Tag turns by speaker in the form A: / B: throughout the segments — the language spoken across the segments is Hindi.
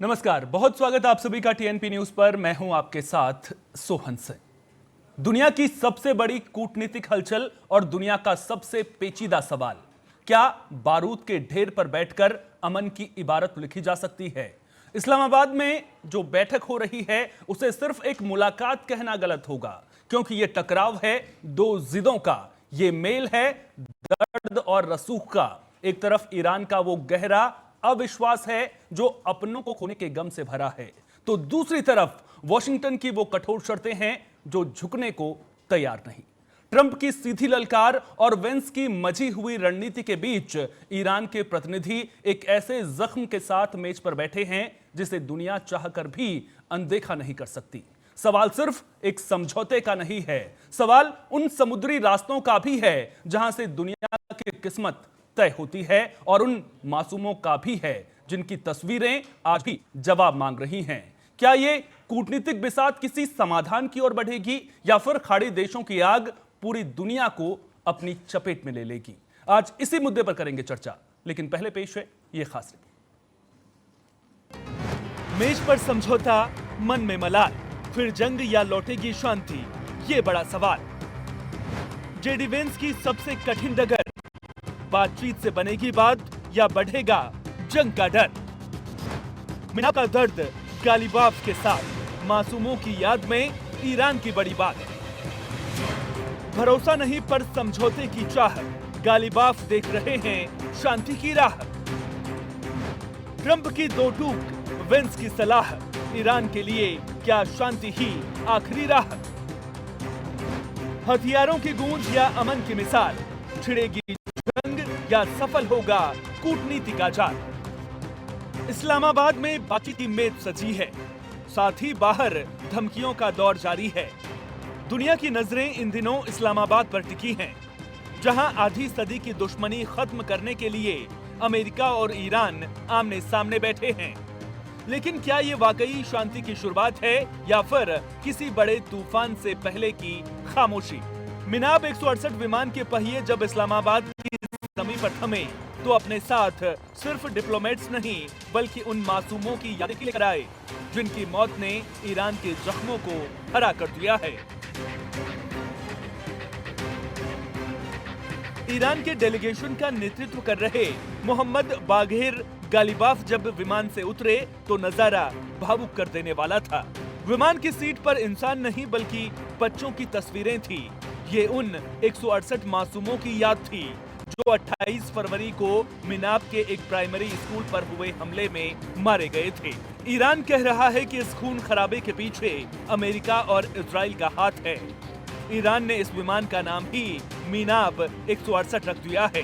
A: नमस्कार, बहुत स्वागत है आप सभी का टीएनपी न्यूज पर। मैं हूं आपके साथ सोहन सिंह। दुनिया की सबसे बड़ी कूटनीतिक हलचल और दुनिया का सबसे पेचीदा सवाल, क्या बारूद के ढेर पर बैठकर अमन की इबारत लिखी जा सकती है? इस्लामाबाद में जो बैठक हो रही है उसे सिर्फ एक मुलाकात कहना गलत होगा, क्योंकि यह टकराव है दो जिदों का, यह मेल है दर्द और रसूख का। एक तरफ ईरान का वो गहरा अविश्वास है जो अपनों को खोने के गम से भरा है, तो दूसरी तरफ वॉशिंगटन की वो कठोर शर्तें हैं जो झुकने को तैयार नहीं। ट्रंप की सीधी ललकार और वेंस की मजी हुई रणनीति के बीच ईरान के प्रतिनिधि एक ऐसे जख्म के साथ मेज पर बैठे हैं जिसे दुनिया चाहकर भी अनदेखा नहीं कर सकती। सवाल सिर्फ एक समझौते का नहीं है, सवाल उन समुद्री रास्तों का भी है जहां से दुनिया की किस्मत तय होती है, और उन मासूमों का भी है जिनकी तस्वीरें आज भी जवाब मांग रही हैं। क्या ये कूटनीतिक बिसात किसी समाधान की ओर बढ़ेगी या फिर खाड़ी देशों की आग पूरी दुनिया को अपनी चपेट में ले लेगी? आज इसी मुद्दे पर करेंगे चर्चा, लेकिन पहले पेश है ये खास रिपोर्ट। मेज पर समझौता, मन में मलाल, फिर जंग या लौटेगी शांति, ये बड़ा सवाल। जेडी वेंस की सबसे कठिन डगर, बातचीत से बनेगी बात या बढ़ेगा जंग का डर? मिना का दर्द गालिबाफ के साथ मासूमों की याद में ईरान की बड़ी बात। भरोसा नहीं पर समझौते की चाह, गालिबाफ देख रहे हैं शांति की राह। ट्रंप की दो टूक, वेंस की सलाह, ईरान के लिए क्या शांति ही आखिरी राह? हथियारों की गूंज या अमन की मिसाल, छिड़ेगी जंग या सफल होगा कूटनीति का जाल? इस्लामाबाद में बातचीत की मेज सजी है, साथ ही बाहर धमकियों का दौर जारी है। दुनिया की नजरें इन दिनों इस्लामाबाद पर टिकी हैं, जहां आधी सदी की दुश्मनी खत्म करने के लिए अमेरिका और ईरान आमने सामने बैठे हैं। लेकिन क्या ये वाकई शांति की शुरुआत है या फिर किसी बड़े तूफान से पहले की खामोशी? मिनाब 168 विमान के पहिए जब इस्लामाबाद की जमीन पर थमे तो अपने साथ सिर्फ डिप्लोमेट्स नहीं बल्कि उन मासूमों की याद लेकर आए जिनकी मौत ने ईरान के जख्मों को हरा कर दिया है। ईरान के डेलीगेशन का नेतृत्व कर रहे मोहम्मद बाघेर गालिबाफ जब विमान से उतरे तो नजारा भावुक कर देने वाला था। विमान की सीट पर इंसान नहीं बल्कि बच्चों की तस्वीरें थी। ये उन 168 मासूमों की याद थी जो 28 फरवरी को मिनाब के एक प्राइमरी स्कूल पर हुए हमले में मारे गए थे। ईरान कह रहा है कि इस खून खराबे के पीछे अमेरिका और इजराइल का हाथ है। ईरान ने इस विमान का नाम ही मिनाब 168 रख दिया है,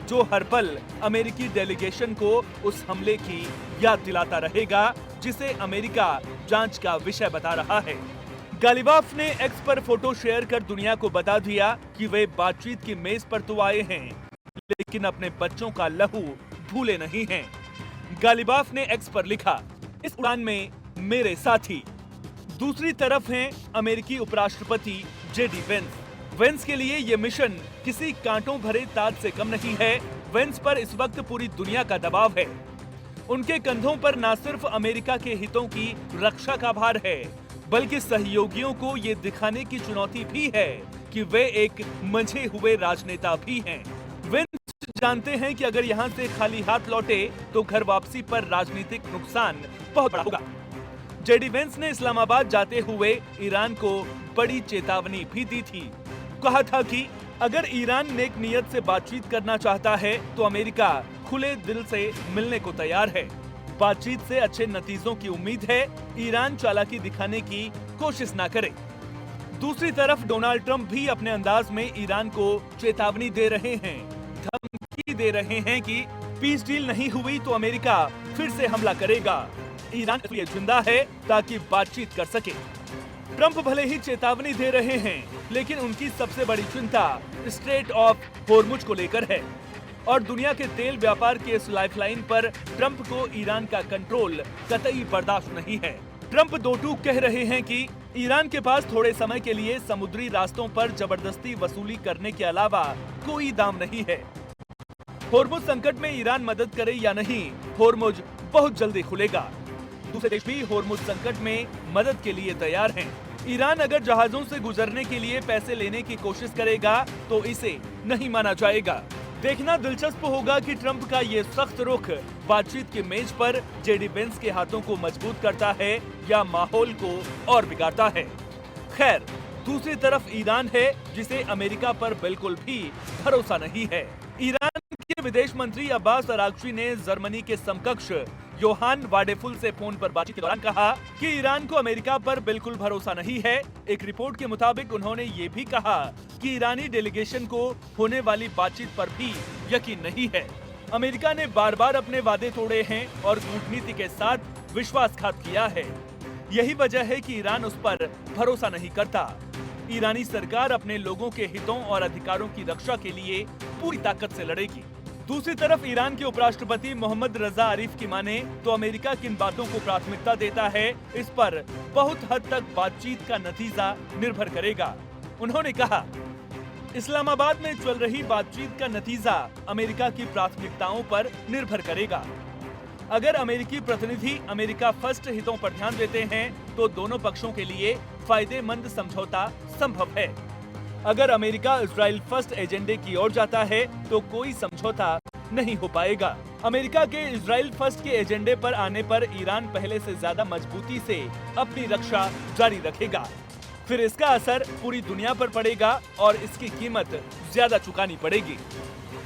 A: जो हर पल अमेरिकी डेलीगेशन को उस हमले की याद दिलाता रहेगा, जिसे अमेरिका जांच का विषय बता रहा है। गालिबाफ ने एक्स पर फोटो शेयर कर दुनिया को बता दिया कि वे बातचीत की मेज पर तो आए हैं, लेकिन अपने बच्चों का लहू भूले नहीं हैं। गालिबाफ ने एक्स पर लिखा, इस उड़ान में मेरे साथी। दूसरी तरफ हैं अमेरिकी उपराष्ट्रपति जेडी वेंस। वेंस के लिए ये मिशन किसी कांटों भरे ताज से कम नहीं है। वेंस पर इस वक्त पूरी दुनिया का दबाव है। उनके कंधों पर न सिर्फ अमेरिका के हितों की रक्षा का भार है, बल्कि सहयोगियों को ये दिखाने की चुनौती भी है कि वे एक मंझे हुए राजनेता भी हैं। वेंस जानते हैं कि अगर यहाँ से खाली हाथ लौटे तो घर वापसी पर राजनीतिक नुकसान बहुत बड़ा होगा। जेडी वेंस ने इस्लामाबाद जाते हुए ईरान को बड़ी चेतावनी भी दी थी। कहा था कि अगर ईरान नेक नियत से बातचीत करना चाहता है तो अमेरिका खुले दिल से मिलने को तैयार है। बातचीत से अच्छे नतीजों की उम्मीद है, ईरान चालाकी दिखाने की कोशिश ना करे। दूसरी तरफ डोनाल्ड ट्रंप भी अपने अंदाज में ईरान को चेतावनी दे रहे हैं, धमकी दे रहे हैं कि पीस डील नहीं हुई तो अमेरिका फिर से हमला करेगा। ईरान इसलिए जिंदा है ताकि बातचीत कर सके। ट्रंप भले ही चेतावनी दे रहे हैं, लेकिन उनकी सबसे बड़ी चिंता स्ट्रेट ऑफ होर्मुज को लेकर है और दुनिया के तेल व्यापार के इस लाइफलाइन पर ट्रंप को ईरान का कंट्रोल कतई बर्दाश्त नहीं है। ट्रंप दो टूक कह रहे हैं कि ईरान के पास थोड़े समय के लिए समुद्री रास्तों पर जबरदस्ती वसूली करने के अलावा कोई दाम नहीं है। होर्मुज संकट में ईरान मदद करे या नहीं, होर्मुज बहुत जल्दी खुलेगा। दूसरे देश भी होर्मुज संकट में मदद के लिए तैयार हैं। ईरान अगर जहाजों से गुजरने के लिए पैसे लेने की कोशिश करेगा तो इसे नहीं माना जाएगा। देखना दिलचस्प होगा कि ट्रंप का ये सख्त रुख बातचीत की मेज पर जेडी वेंस के हाथों को मजबूत करता है या माहौल को और बिगाड़ता है। खैर, दूसरी तरफ ईरान है जिसे अमेरिका पर बिल्कुल भी भरोसा नहीं है। ईरान के विदेश मंत्री अब्बास अरागची ने जर्मनी के समकक्ष योहान वाडेफुल से फोन पर बातचीत के दौरान कहा कि ईरान को अमेरिका पर बिल्कुल भरोसा नहीं है। एक रिपोर्ट के मुताबिक उन्होंने ये भी कहा कि ईरानी डेलीगेशन को होने वाली बातचीत पर भी यकीन नहीं है। अमेरिका ने बार बार अपने वादे तोड़े हैं और कूटनीति के साथ विश्वासघात किया है। यही वजह है कि ईरान उस पर भरोसा नहीं करता। ईरानी सरकार अपने लोगों के हितों और अधिकारों की रक्षा के लिए पूरी ताकत से लड़ेगी। दूसरी तरफ ईरान के उपराष्ट्रपति मोहम्मद रजा आरिफ की माने तो अमेरिका किन बातों को प्राथमिकता देता है, इस पर बहुत हद तक बातचीत का नतीजा निर्भर करेगा। उन्होंने कहा, इस्लामाबाद में चल रही बातचीत का नतीजा अमेरिका की प्राथमिकताओं पर निर्भर करेगा। अगर अमेरिकी प्रतिनिधि अमेरिका फर्स्ट हितों पर ध्यान देते हैं तो दोनों पक्षों के लिए फायदेमंद समझौता संभव है। अगर अमेरिका इजराइल फर्स्ट एजेंडे की ओर जाता है तो कोई समझौता नहीं हो पाएगा। अमेरिका के इजराइल फर्स्ट के एजेंडे पर आने पर ईरान पहले से ज्यादा मजबूती से अपनी रक्षा जारी रखेगा। फिर इसका असर पूरी दुनिया पर पड़ेगा और इसकी कीमत ज्यादा चुकानी पड़ेगी।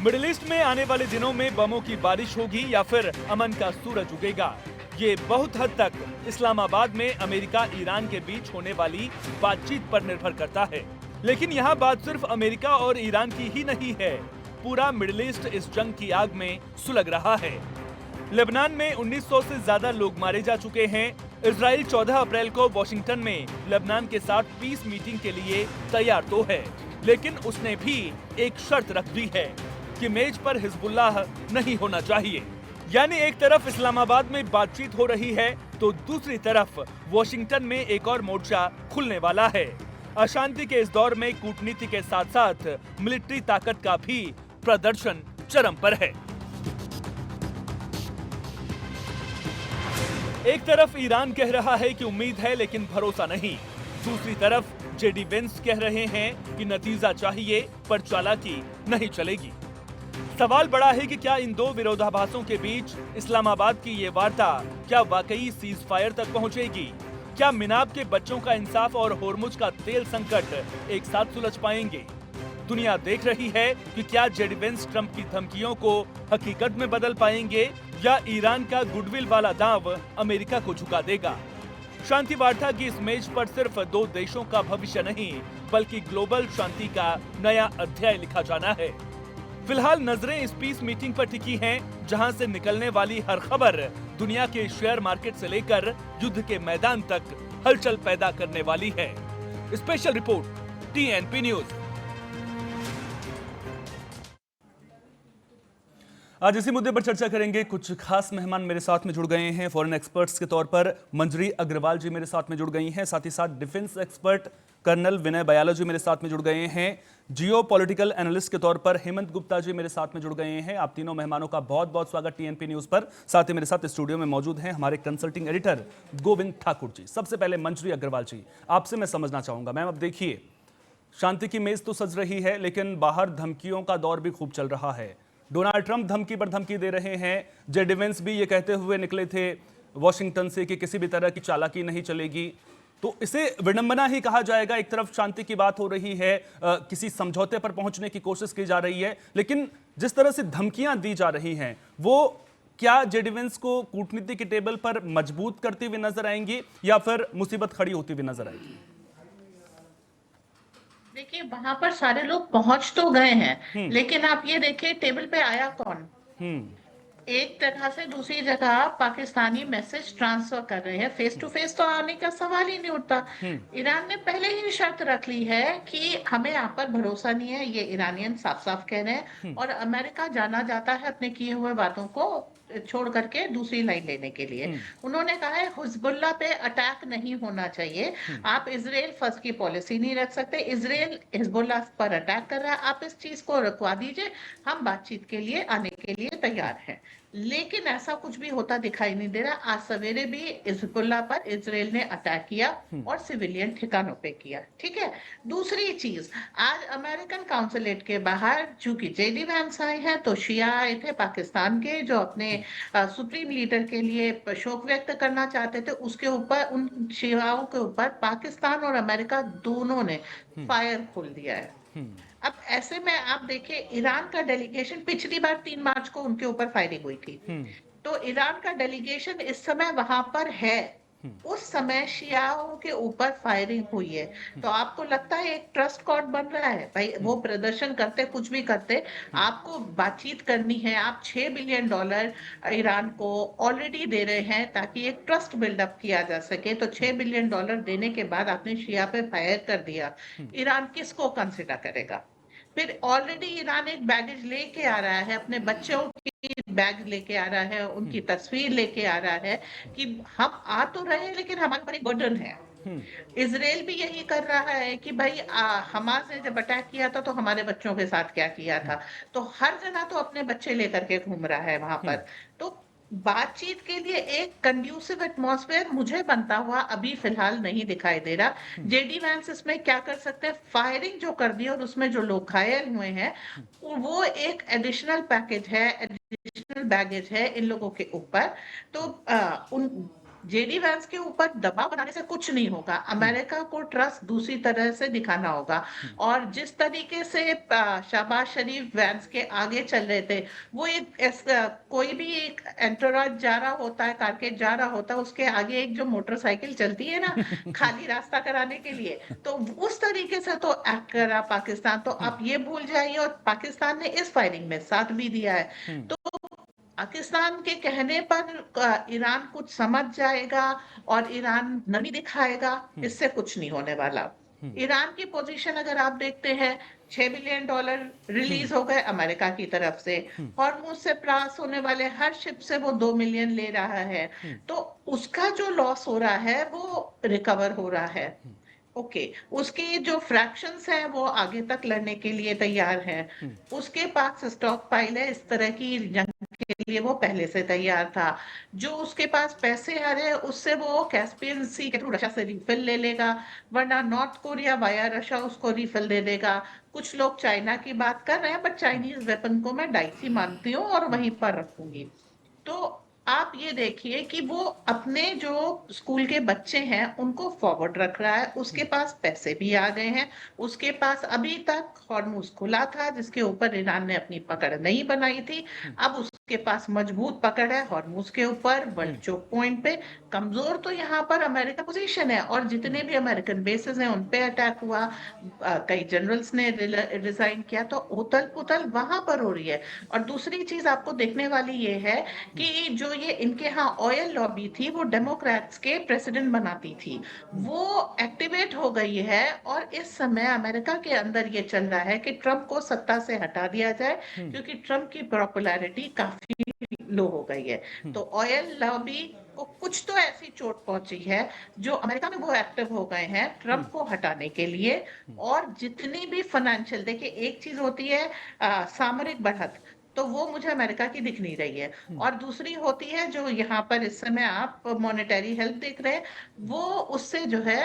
A: मिडिल ईस्ट में आने वाले दिनों में बमों की बारिश होगी या फिर अमन का सूरज उगेगा, ये बहुत हद तक इस्लामाबाद में अमेरिका ईरान के बीच होने वाली बातचीत पर निर्भर करता है। लेकिन यहाँ बात सिर्फ अमेरिका और ईरान की ही नहीं है, पूरा मिडिल ईस्ट इस जंग की आग में सुलग रहा है। लेबनान में 1900 से ज्यादा लोग मारे जा चुके हैं। इजराइल 14 अप्रैल को वॉशिंगटन में लेबनान के साथ पीस मीटिंग के लिए तैयार तो है, लेकिन उसने भी एक शर्त रख दी है कि मेज पर हिजबुल्लाह नहीं होना चाहिए। यानी एक तरफ इस्लामाबाद में बातचीत हो रही है तो दूसरी तरफ वॉशिंगटन में एक और मोर्चा खुलने वाला है। अशांति के इस दौर में कूटनीति के साथ साथ मिलिट्री ताकत का भी प्रदर्शन चरम पर है। एक तरफ ईरान कह रहा है कि उम्मीद है लेकिन भरोसा नहीं, दूसरी तरफ जेडी वेंस कह रहे हैं कि नतीजा चाहिए पर चालाकी नहीं चलेगी। सवाल बड़ा है कि क्या इन दो विरोधाभासों के बीच इस्लामाबाद की ये वार्ता क्या वाकई सीज फायर तक पहुंचेगी? क्या मिनाब के बच्चों का इंसाफ और होर्मुज का तेल संकट एक साथ सुलझ पाएंगे? दुनिया देख रही है कि क्या जेडी वेंस ट्रंप की धमकियों को हकीकत में बदल पाएंगे या ईरान का गुडविल वाला दांव अमेरिका को झुका देगा। शांति वार्ता की इस मेज पर सिर्फ दो देशों का भविष्य नहीं बल्कि ग्लोबल शांति का नया अध्याय लिखा जाना है। फिलहाल नजरें इस पीस मीटिंग पर टिकी हैं, जहां से निकलने वाली हर खबर दुनिया के शेयर मार्केट से लेकर युद्ध के मैदान तक हलचल पैदा करने वाली है। Special report TNP news. आज इसी मुद्दे पर चर्चा करेंगे। कुछ खास मेहमान मेरे साथ में जुड़ गए हैं। फॉरेन एक्सपर्ट्स के तौर पर मंजरी अग्रवाल जी मेरे साथ में जुड़ गई हैं। साथ ही साथ डिफेंस एक्सपर्ट कर्नल विनय बयाला जी मेरे साथ में जुड़ गए हैं। जियो पॉलिटिकल एनालिस्ट के तौर पर हेमंत गुप्ता जी मेरे साथ में जुड़ गए हैं। आप तीनों मेहमानों का बहुत बहुत स्वागत टीएनपी न्यूज पर। साथ ही मेरे साथ स्टूडियो में मौजूद हैं हमारे कंसल्टिंग एडिटर गोविंद ठाकुर जी। सबसे पहले मंजरी अग्रवाल जी, आपसे मैं समझना चाहूंगा। मैम, अब देखिए, शांति की मेज तो सज रही है लेकिन बाहर धमकियों का दौर भी खूब चल रहा है। डोनाल्ड ट्रंप धमकी पर धमकी दे रहे हैं। जेडी वेंस भी ये कहते हुए निकले थे वॉशिंगटन से कि किसी भी तरह की चालाकी नहीं चलेगी। तो इसे विडंबना ही कहा जाएगा। एक तरफ शांति की बात हो रही है, किसी समझौते पर पहुंचने की कोशिश की जा रही है, लेकिन जिस तरह से धमकियां दी जा रही हैं वो क्या जेडी वेंस को कूटनीति के टेबल पर मजबूत करती हुई नजर आएंगी या फिर मुसीबत खड़ी होती हुई नजर आएगी?
B: देखिए, वहां पर सारे लोग पहुंच तो गए हैं, लेकिन आप ये देखिए टेबल पे आया कौन। एक तरह से दूसरी जगह पाकिस्तानी मैसेज ट्रांसफर कर रहे हैं। फेस टू फेस तो आने का सवाल ही नहीं उठता। ईरान ने पहले ही शर्त रख ली है कि हमें यहाँ पर भरोसा नहीं है, ये ईरानियन साफ साफ कह रहे हैं। और अमेरिका जाना जाता है अपने किए हुए बातों को छोड़ करके दूसरी लाइन लेने के लिए। उन्होंने कहा है हिजबुल्लाह पे अटैक नहीं होना चाहिए। आप इजराइल फर्स्ट की पॉलिसी नहीं रख सकते। इजराइल हिजबुल्लाह पर अटैक कर रहा है, आप इस चीज को रुकवा दीजिए, हम बातचीत के लिए आने के लिए तैयार हैं। लेकिन ऐसा कुछ भी होता दिखाई नहीं दे रहा। आज सवेरे भी हिजबुल्लाह पर इजराइल ने अटैक किया और सिविलियन ठिकानों पे किया। ठीक है। दूसरी चीज, आज अमेरिकन काउंसुलेट के बाहर चूंकि जेडी वैंस आए हैं तो शिया आए थे पाकिस्तान के, जो अपने सुप्रीम लीडर के लिए शोक व्यक्त करना चाहते थे। उसके ऊपर, उन शियाओं के ऊपर पाकिस्तान और अमेरिका दोनों ने फायर खोल दिया है। अब ऐसे में आप देखिए, ईरान का डेलीगेशन, पिछली बार 3 मार्च को उनके ऊपर फायरिंग हुई थी, तो ईरान का डेलीगेशन इस समय वहां पर है। उस समय शियाओं के ऊपर फायरिंग हुई है। तो आपको लगता है एक ट्रस्ट कॉर्ड बन रहा है? भाई वो प्रदर्शन करते, कुछ भी करते, आपको बातचीत करनी है। आप $6 बिलियन ईरान को ऑलरेडी दे रहे हैं ताकि एक ट्रस्ट बिल्डअप किया जा सके। तो $6 बिलियन देने के बाद आपने शिया पे फायर कर दिया, ईरान किसको कंसिडर करेगा? फिर ऑलरेडी ईरान एक बैगेज लेके आ रहा है, अपने बच्चों की बैग लेके आ रहा है, उनकी तस्वीर लेके आ रहा है कि हम आ तो रहे हैं लेकिन हमारे पर एक बर्डन है। इसराइल भी यही कर रहा है कि भाई हमास ने जब अटैक किया था तो हमारे बच्चों के साथ क्या किया था। तो हर जना तो अपने बच्चे लेकर के घूम रहा है वहां पर। तो बातचीत के लिए एक कंड्यूसिव एटमॉस्फेयर मुझे बनता हुआ अभी फिलहाल नहीं दिखाई दे रहा। जेडी वैंस इसमें क्या कर सकते हैं? फायरिंग जो कर दी और उसमें जो लोग घायल हुए हैं, वो एक एडिशनल पैकेज है, एडिशनल बैगेज है इन लोगों के ऊपर। तो उन जेडी वैंस के ऊपर दबाव बनाने से कुछ नहीं होगा। अमेरिका को ट्रस्ट दूसरी तरह से दिखाना होगा। और जिस तरीके से शहबाज शरीफ वैंस के आगे चल रहे थे, वो एक कोई भी एक एंटोराज जा रहा होता है, कारकेड जा रहा होता है, उसके आगे एक जो मोटरसाइकिल चलती है ना खाली रास्ता कराने के लिए, तो उस तरीके से तो एक्ट कर रहा पाकिस्तान। तो आप ये भूल जाइए, और पाकिस्तान ने इस फायरिंग में साथ भी दिया है। तो पाकिस्तान के कहने पर ईरान कुछ समझ जाएगा और ईरान नमी दिखाएगा, इससे कुछ नहीं होने वाला। ईरान की पोजीशन अगर आप देखते हैं, $6 बिलियन रिलीज हो गए अमेरिका की तरफ से। हॉर्मुज से पास होने वाले हर शिप से वो 2 मिलियन ले रहा है। तो उसका जो लॉस हो रहा है वो रिकवर हो रहा है। ओके, उसके जो फ्रैक्शंस हैं वो आगे तक लड़ने के लिए तैयार हैं। उसके पास स्टॉक पाइल है, इस तरह की जंग के लिए वो पहले से तैयार था। जो उसके पास पैसे आ रहे हैं उससे वो कैस्पियन सी के थ्रू रशिया से रिफिल ले लेगा, वरना नॉर्थ कोरिया वाया रशिया उसको रिफिल दे देगा। कुछ लोग चाइना की बात कर रहे हैं, बट चाइनीज वेपन को मैं डाइसी मानती हूँ और वहीं पर रखूंगी। तो आप ये देखिए कि वो अपने जो स्कूल के बच्चे हैं उनको फॉरवर्ड रख रहा है। उसके पास पैसे भी आ गए हैं। उसके पास अभी तक हॉर्मुज खुला था जिसके ऊपर ईरान ने अपनी पकड़ नहीं बनाई थी। अब उसके पास मजबूत पकड़ है हॉर्मुज के ऊपर, वर्ल्ड चोक पॉइंट पे। कमजोर तो यहाँ पर अमेरिका पोजीशन है, और जितने भी अमेरिकन बेसेस हैं उन पे अटैक हुआ। कई जनरल्स ने रिजाइन किया। तो उथल पुथल वहां पर हो रही है। और दूसरी चीज आपको देखने वाली ये है कि जो ये इनके यहाँ ऑयल लॉबी थी, वो डेमोक्रेट्स के प्रेसिडेंट बनाती थी, वो एक्टिवेट हो गई है। और इस समय अमेरिका के अंदर ये चल रहा है कि ट्रंप को सत्ता से हटा दिया जाए, क्योंकि ट्रंप की पॉपुलैरिटी काफी लो हो गई है। तो ऑयल लॉबी को कुछ तो ऐसी चोट पहुंची है जो अमेरिका में वो एक्टिव हो गए हैं ट्रंप को हटाने के लिए। और जितनी भी फाइनेंशियल, देखिए एक चीज होती है सामरिक बढ़त, तो वो मुझे अमेरिका की दिख नहीं रही है। और दूसरी होती है जो यहाँ पर इस समय आप मॉनेटरी हेल्प देख रहे हैं, वो उससे जो है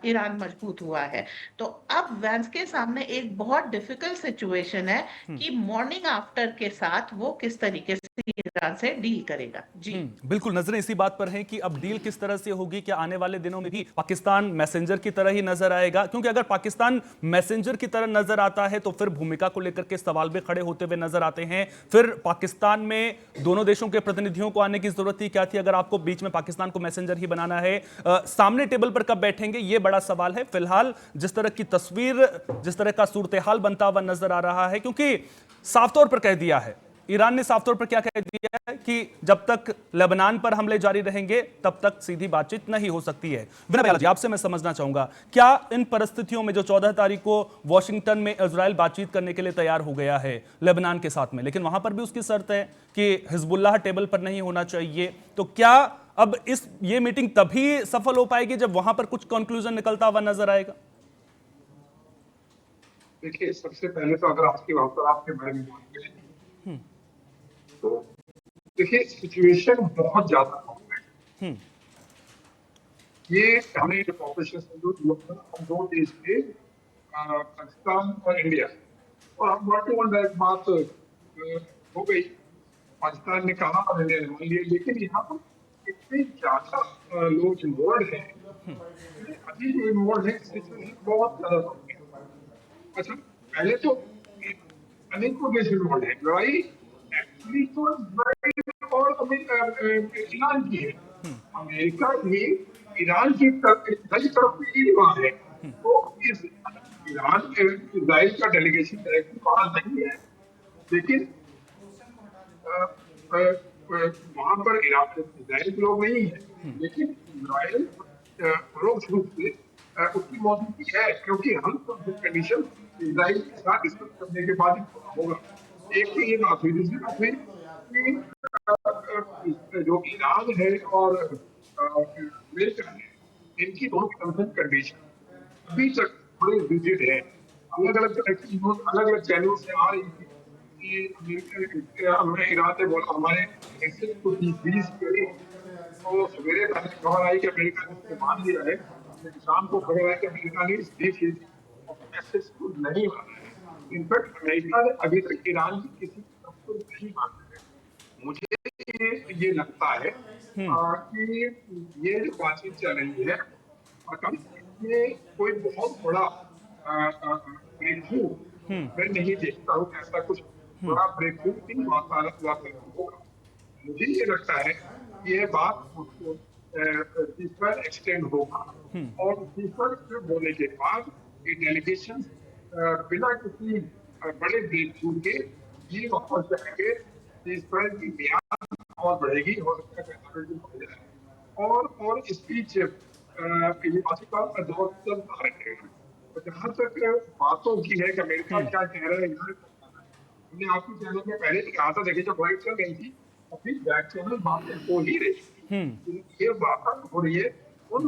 B: ईरान मजबूत हुआ है। तो अब वैंस के सामने एक बहुत डिफिकल्ट सिचुएशन है कि मॉर्निंग आफ्टर के साथ वो किस तरीके से ईरान से डील करेगा। जी
A: बिल्कुल, नजरें इसी बात पर हैं कि अब डील किस तरह से होगी। क्या आने वाले दिनों में भी पाकिस्तान मैसेंजर की तरह ही नजर आएगा? क्योंकि अगर पाकिस्तान मैसेंजर की तरह नजर आता है तो फिर भूमिका को लेकर के सवाल भी खड़े होते हुए नजर आते हैं। फिर पाकिस्तान में दोनों देशों के प्रतिनिधियों को आने की जरूरत ही क्या थी अगर आपको बीच में पाकिस्तान को मैसेंजर ही बनाना है? सामने टेबल पर कब बैठेंगे, ये बड़ा सवाल है। फिलहाल जिस तरह की तस्वीर, जिस तरह का सूरत हाल बनता हुआ नजर आ रहा है, क्योंकि साफ तौर पर कह दिया है ईरान ने, साफ तौर पर क्या कह दिया है कि जब तक लेबनान पर हमले जारी रहेंगे तब तक सीधी बातचीत नहीं हो सकती है। विनय बयाल जी, आपसे मैं समझना चाहूंगा, क्या इन परिस्थितियों में जो 14 तारीख को वॉशिंगटन में इजराइल बातचीत करने के लिए तैयार हो गया है लेबनान के साथ में, लेकिन वहां पर भी उसकी शर्त है कि हिजबुल्लाह टेबल पर नहीं होना चाहिए, तो क्या अब ये मीटिंग तभी सफल हो पाएगी जब वहां पर कुछ कंक्लूजन निकलता हुआ नजर आएगा?
C: देखिए, सबसे पहले तो अगर आपकी वहां पर आपके बारे में बात करें तो देखिए सिचुएशन बहुत ज्यादा कॉम्प्लेक्स है। ये हमें जो ऑपरेशन सिंदूर हुआ था, हम दो देश थे, पाकिस्तान और इंडिया, और हम वन टू वन बात हो गई। पाकिस्तान ने कहा और इंडिया ने मान लिया, लेकिन यहाँ पर इतने ज्यादा लोग इन्वॉल्व हैं, अभी जो इन्वॉल्व है सिचुएशन बहुत ज्यादा कॉम्प्लेक्स है। अच्छा, पहले तो अनेकों देश इन्वॉल्व है। लड़ाई एक्चुअली तो इजराइल और ईरान की है। अमेरिका भी ईरान की तरफ से ही वहां है। तो इस ईरान इजराइल का डेलीगेशन डायरेक्टली वहां नहीं है, लेकिन वहां पर इजराइल के लोग नहीं है, लेकिन इजराइल परोक्ष रूप से उसकी मौजूदगी है, क्योंकि हम तो कंडीशन इजराइल के साथ डिस्कस करने के बाद ही पूरा होगा। एक तो ये बात हुई, दूसरी बात हुई कि जो ईरान है और अमेरिका है, इनकी दोनों की टर्म्स एंड कंडीशन अभी तक बड़े रिजिड है। अलग अलग तरह की न्यूज अलग अलग चैनल से आ रही थी कि हमने ईरान ने बोला हमारे एक्सेस को डिक्रीज करें, तो सवेरे खबर आई कि अमेरिका ने इसको मान लिया है, लेकिन शाम को खबर आई कि अमेरिका ने इस डिक्रीज एक्सेस को नहीं माना है। इनफैक्ट अमेरिका ने अभी तक ईरान की किसी तरफ को नहीं माना है। मुझे ये लगता है कि ये जो बातचीत चल रही है, इसमें कोई बहुत बड़ा ब्रेक थ्रू मैं नहीं देखता हूँ। ऐसा कुछ बड़ा ब्रेक थ्रू इन वार्तालाप होगा। मुझे ये लगता है कि ये बात तीसरा एक्सटेंड होगा, और तीसरा होने के बाद ये डेलीगेशन बिना किसी बड़े ब्रेक थ्रू के ये पहुंच जाएंगे। तीसरा की मियाद और बढ़ेगी, हो सकता है बढ़ जाए, और स्पीच ये बातों का दौर चलता रहेगा। तो जहां तक बातों की है कि अमेरिका क्या कह रहा है, हमने आपकी चैनल में पहले भी कहा था, देखिए जब व्हाइट चल रही थी अभी बैक चैनल बातें हो ही रही थी। ये बात हो रही है उन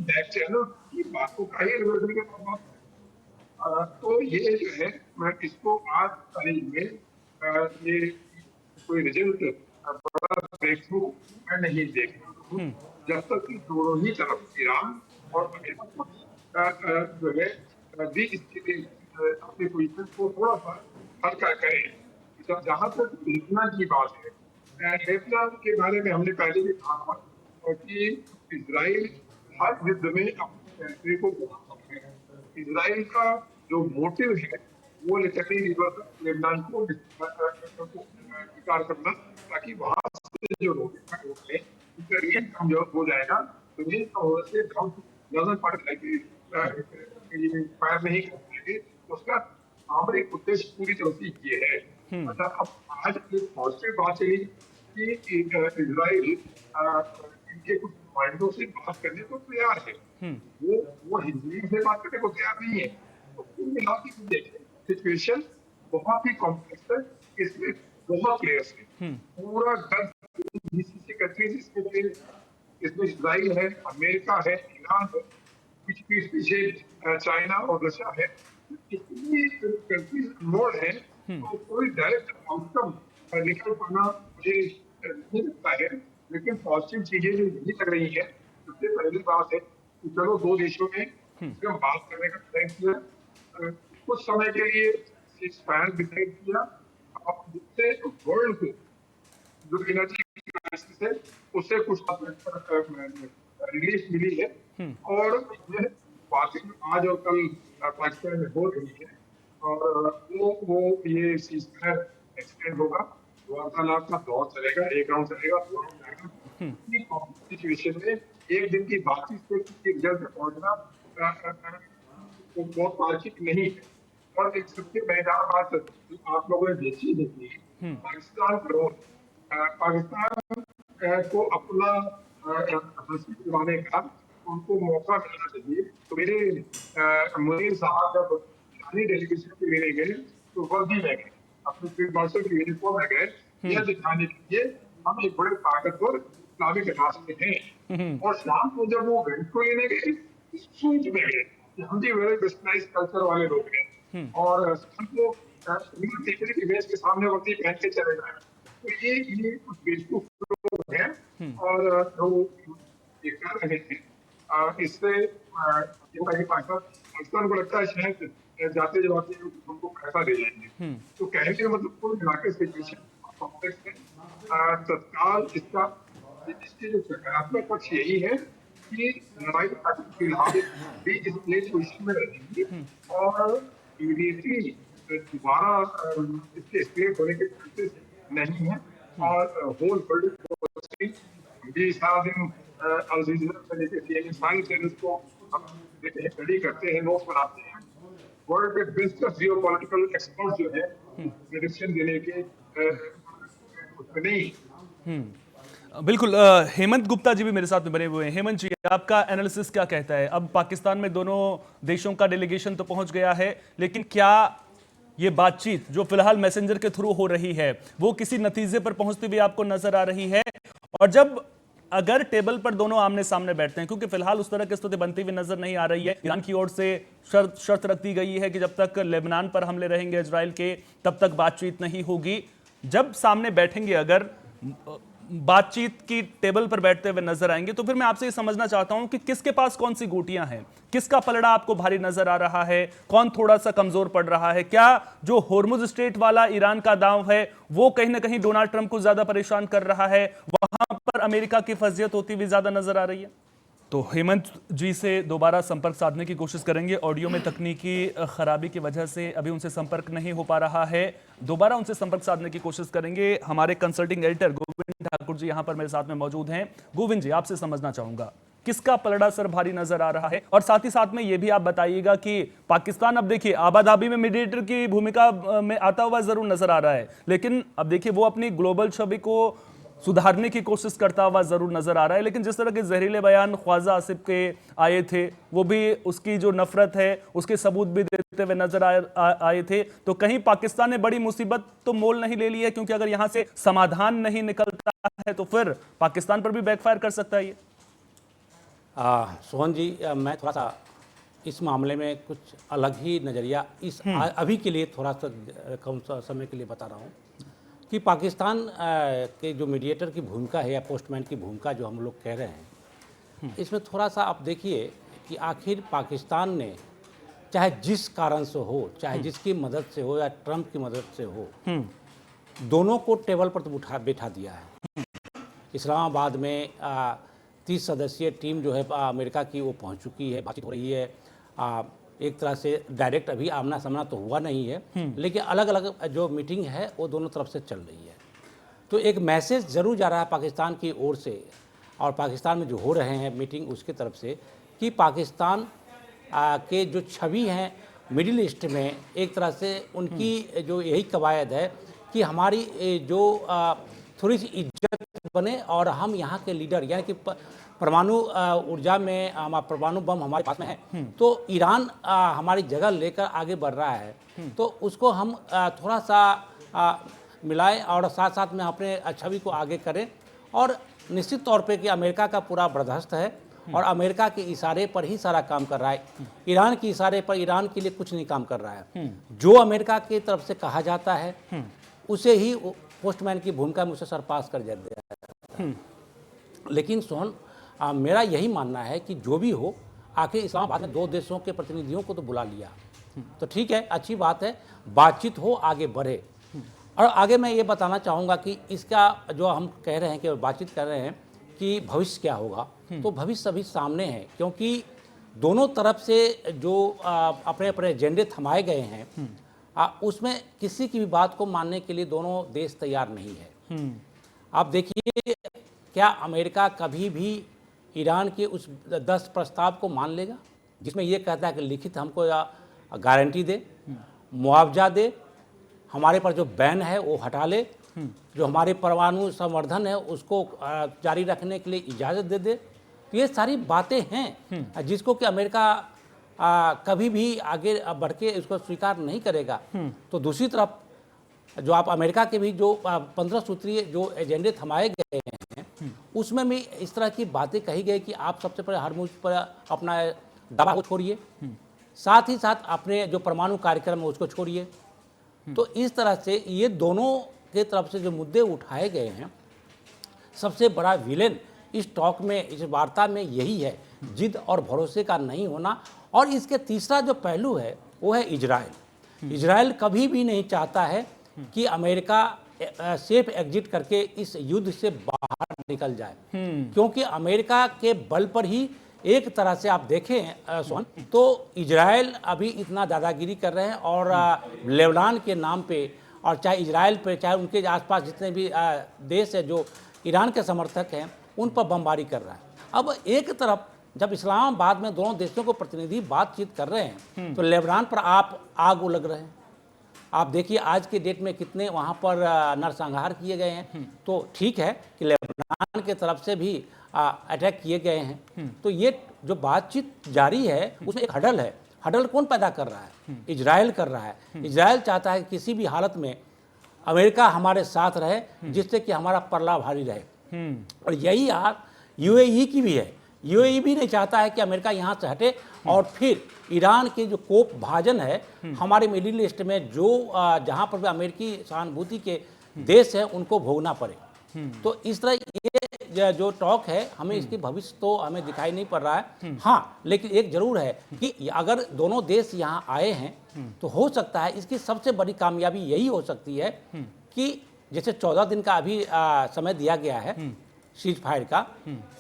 C: बैक चैनल की बातों का ही रिवर्सल के तौर पर। तो ये जो है, मैं इसको आज तारीख में ये कोई रिजल्ट बड़ा ब्रेक थ्रू मैं नहीं देख रहा हूँ, जब तक कि दोनों ही तरफ ईरान और अमेरिका जो है भी स्थिति अपनी पोजिशन को थोड़ा सा हल्का करें। जहां तक लेबनान की बात है, लेबनान के बारे में हमने पहले भी कहा था कि इजराइल हर युद्ध में अपने फैसले को बदल सकते हैं। इजराइल का जो मोटिव है वो लिटरली लेबनान को स्वीकार करना, ताकि वहां से जो रोके उनका रेट कम हो जाएगा, तो रेट कम होने से ज्यादा फायर नहीं कर पाएंगे। उसका सामरिक उद्देश्य पूरी तरह से ये है। अच्छा, अब आज एक पॉजिटिव बात चली कि इजराइल इनके कुछ नुमाइंदों से बात करने को तैयार है, वो हिंदी से बात करने को तैयार नहीं है। तो कुल मिला के देखें, सिचुएशन बहुत ही कॉम्प्लेक्स है, इसमें बहुत प्लेयर्स है, पूरा 10 जीसीसी कंट्रीज इसमें इजराइल है, अमेरिका है, ईरान है, कुछ पीछे चाइना और रशिया है। इतनी कंट्रीज इन्वॉल्व है, तो कोई डायरेक्ट आउटकम निकल पाना मुझे नहीं लगता है। लेकिन पॉजिटिव चीजें जो यही लग रही है, सबसे पहली बात है कि चलो दो देशों में हम बात करने का तय किया, कुछ समय के लिए सीज फायर डिसाइड किया, अब जिससे वर्ल्ड को जो एनर्जी क्राइसिस है उससे कुछ रिलीफ मिली है, और ये बातें आज और कल पाकिस्तान में हो रही है, और वो ये सीज फायर एक्सटेंड होगा, वार्तालाप का दौर चलेगा, एक राउंड चलेगा, दो राउंड चलेगा। सिचुएशन में एक दिन की बातचीत से किसी रिजल्ट पे पहुंचना वो बहुत वार्षिक नहीं है। और एक सबसे बेहतर बात आप लोगों ने देखी होगी, पाकिस्तान को अपना हंसी दिलाने का उनको मौका मिलना चाहिए। तो मेरे मुनीर साहब जब ईरानी डेलीगेशन के लिए गए तो वर्दी में गए, अपने फील्ड मार्शल की यूनिफॉर्म में गए, यह दिखाने के लिए हम एक बड़े ताकतवर इस्लामिक रास्ते हैं। और शाम को जब वो वेस्ट को लेने गए, सूट में गए, हम भी बड़े वेस्टर्नाइज कल्चर वाले लोग हैं, और हमको के सामने वर्दी पहन के चले जाए, तो ये कुछ बेवकूफ लोग हैं और जो ये कर रहे हैं इससे जो है पाकिस्तान को लगता है शायद जाते जाते उनको पैसा दे जाएंगे। तो कहने का मतलब कुल मिलाकर सिचुएशन कॉम्प्लेक्स है। तत्काल इसके जो सकारात्मक पक्ष यही है कि लड़ाई फिलहाल भी इस प्लेस पोजिशन में रहेंगी और इमीडिएटली दोबारा इसके एस्केलेट होने के चांसेस नहीं है। और होल वर्ल्ड भी सारा दिन अल जजीरा से लेकर CNN सारे चैनल्स को स्टडी करते हैं, नोट्स बनाते हैं। वर्ल्ड के बेस्ट जियोपॉलिटिकल एक्सपर्ट जो है प्रेडिक्शन देने के उसमें नहीं।
A: बिल्कुल। हेमंत गुप्ता जी भी मेरे साथ में बने हुए हैं। हेमंत जी, आपका एनालिसिस क्या कहता है? अब पाकिस्तान में दोनों देशों का डेलीगेशन तो पहुंच गया है, लेकिन क्या ये बातचीत जो फिलहाल मैसेंजर के थ्रू हो रही है वो किसी नतीजे पर पहुंचती हुई आपको नजर आ रही है? और जब अगर टेबल पर दोनों आमने सामने बैठते हैं, क्योंकि फिलहाल उस तरह की स्थिति बनती हुई नजर नहीं आ रही है, ईरान की ओर से शर्त रख दी गई है कि जब तक लेबनान पर हमले रहेंगे इजराइल के तब तक बातचीत नहीं होगी। जब सामने बैठेंगे, अगर बातचीत की टेबल पर बैठते हुए नजर आएंगे, तो फिर मैं आपसे ये समझना चाहता हूं कि किसके पास कौन सी गोटियां हैं, किसका पलड़ा आपको भारी नजर आ रहा है, कौन थोड़ा सा कमजोर पड़ रहा है? क्या जो होर्मुज स्ट्रेट वाला ईरान का दांव है वो कहीं ना कहीं डोनाल्ड ट्रंप को ज्यादा परेशान कर रहा है, वहां पर अमेरिका की फजियत होती हुई ज्यादा नजर आ रही है? तो हेमंत जी से दोबारा संपर्क साधने की कोशिश करेंगे। ऑडियो में तकनीकी खराबी की वजह से अभी उनसे संपर्क नहीं हो पा रहा है। दोबारा उनसे संपर्क साधने की कोशिश करेंगे। हमारे कंसल्टिंग एडिटर गोविंद ठाकुर जी यहां पर मेरे साथ में मौजूद हैं। गोविंद जी, आपसे समझना चाहूंगा किसका पलड़ा सर भारी नजर आ रहा है, और साथ ही साथ में यह भी आप बताइएगा कि पाकिस्तान अब देखिए आबाधाबी में मीडिएटर की भूमिका में आता हुआ जरूर नजर आ रहा है, लेकिन अब देखिए वो अपनी ग्लोबल छवि को सुधारने की कोशिश करता हुआ जरूर नजर आ रहा है। लेकिन जिस तरह के जहरीले बयान ख्वाजा आसिफ के आए थे, वो भी उसकी जो नफरत है उसके सबूत भी देते हुए नजर आए थे। तो कहीं पाकिस्तान ने बड़ी मुसीबत तो मोल नहीं ले ली है, क्योंकि अगर यहां से समाधान नहीं निकलता है तो फिर पाकिस्तान पर भी बैकफायर कर सकता है ये।
D: सोहन जी, मैं थोड़ा सा इस मामले में कुछ अलग ही नज़रिया अभी के लिए थोड़ा सा कम समय के लिए बता रहा हूँ कि पाकिस्तान के जो मीडिएटर की भूमिका है या पोस्टमैन की भूमिका जो हम लोग कह रहे हैं, इसमें थोड़ा सा आप देखिए कि आखिर पाकिस्तान ने चाहे जिस कारण से हो, चाहे जिसकी मदद से हो या ट्रंप की मदद से हो, दोनों को टेबल पर तो बैठा दिया है। इस्लामाबाद में 30 सदस्यीय टीम जो है अमेरिका की वो पहुंच चुकी है, बातचीत हो रही है। एक तरह से डायरेक्ट अभी आमना सामना तो हुआ नहीं है, लेकिन अलग अलग जो मीटिंग है वो दोनों तरफ से चल रही है। तो एक मैसेज ज़रूर जा रहा है पाकिस्तान की ओर से और पाकिस्तान में जो हो रहे हैं मीटिंग उसकी तरफ से कि पाकिस्तान के जो छवि हैं मिडिल ईस्ट में, एक तरह से उनकी जो यही कवायद है कि हमारी जो थोड़ी सी इज्जत बने और हम यहाँ के लीडर, यानी कि परमाणु ऊर्जा में परमाणु बम हमारे पास में है, तो ईरान हमारी जगह लेकर आगे बढ़ रहा है, तो उसको हम थोड़ा सा मिलाएं और साथ साथ में अपने छवि को आगे करें। और निश्चित तौर पे कि अमेरिका का पूरा बर्दाश्त है और अमेरिका के इशारे पर ही सारा काम कर रहा है। ईरान के इशारे पर ईरान के लिए कुछ नहीं काम कर रहा है। जो अमेरिका की तरफ से कहा जाता है उसे ही पोस्टमैन की भूमिका में उसे सरपास कर जाता है। लेकिन सोहन, मेरा यही मानना है कि जो भी हो, आखिर इस्लामाबाद में 2 देशों के प्रतिनिधियों को तो बुला लिया, तो ठीक है, अच्छी बात है, बातचीत हो, आगे बढ़े। और आगे मैं ये बताना चाहूँगा कि इसका जो हम कह रहे हैं कि बातचीत कर रहे हैं कि भविष्य क्या होगा, तो भविष्य अभी सामने है, क्योंकि दोनों तरफ से जो अपने अपने एजेंडे थमाए गए हैं उसमें किसी की भी बात को मानने के लिए दोनों देश तैयार नहीं है। आप देखिए, क्या अमेरिका कभी भी ईरान के उस 10 प्रस्ताव को मान लेगा जिसमें ये कहता है कि लिखित हमको गारंटी दे, मुआवजा दे, हमारे पर जो बैन है वो हटा ले, जो हमारे परमाणु संवर्धन है उसको जारी रखने के लिए इजाज़त दे दे? तो ये सारी बातें हैं जिसको कि अमेरिका कभी भी आगे बढ़ के इसको स्वीकार नहीं करेगा। तो दूसरी तरफ जो आप अमेरिका के भी जो 15 सूत्रीय जो एजेंडे थमाए गए हैं उसमें भी इस तरह की बातें कही गई कि आप सबसे पहले हर मुझ पर अपना दबाव को छोड़िए, साथ ही साथ अपने जो परमाणु कार्यक्रम है उसको छोड़िए। तो इस तरह से ये दोनों के तरफ से जो मुद्दे उठाए गए हैं, सबसे बड़ा विलेन इस टॉक में, इस वार्ता में यही है, जिद और भरोसे का नहीं होना। और इसके तीसरा जो पहलू है वो है इजराइल। इजराइल कभी भी नहीं चाहता है कि अमेरिका सेफ एग्जिट करके इस युद्ध से बाहर निकल जाए, क्योंकि अमेरिका के बल पर ही एक तरह से आप देखें सोहन, तो इजराइल अभी इतना दादागिरी कर रहे हैं और लेबनान के नाम पे, और चाहे इजराइल पे चाहे उनके आसपास जितने भी देश है जो ईरान के समर्थक हैं उन पर बमबारी कर रहा है। अब एक तरफ जब इस्लामाबाद में दोनों देशों को प्रतिनिधि बातचीत कर रहे हैं तो लेबनान पर आप आग उलग रहे हैं। आप देखिए आज के डेट में कितने वहाँ पर नरसंहार किए गए हैं। तो ठीक है कि लेबनान के तरफ से भी अटैक किए गए हैं। तो ये जो बातचीत जारी है उसमें एक हडल है। हडल कौन पैदा कर रहा है? इजराइल कर रहा है। इजराइल चाहता है कि किसी भी हालत में अमेरिका हमारे साथ रहे, जिससे कि हमारा पल्ला भारी रहे। और यही हाल यूएई की भी है। यूएई भी नहीं चाहता है कि अमेरिका यहाँ से हटे और फिर ईरान के जो कोप भाजन है हमारे मिडिल ईस्ट में, जो जहाँ पर भी अमेरिकी सहानुभूति के देश हैं उनको भोगना पड़े। तो इस तरह ये जो टॉक है, हमें इसकी भविष्य तो हमें दिखाई नहीं पड़ रहा है। हाँ, लेकिन एक जरूर है कि अगर दोनों देश यहाँ आए हैं तो हो सकता है इसकी सबसे बड़ी कामयाबी यही हो सकती है कि जैसे 14 दिन का अभी समय दिया गया है सीज फायर का,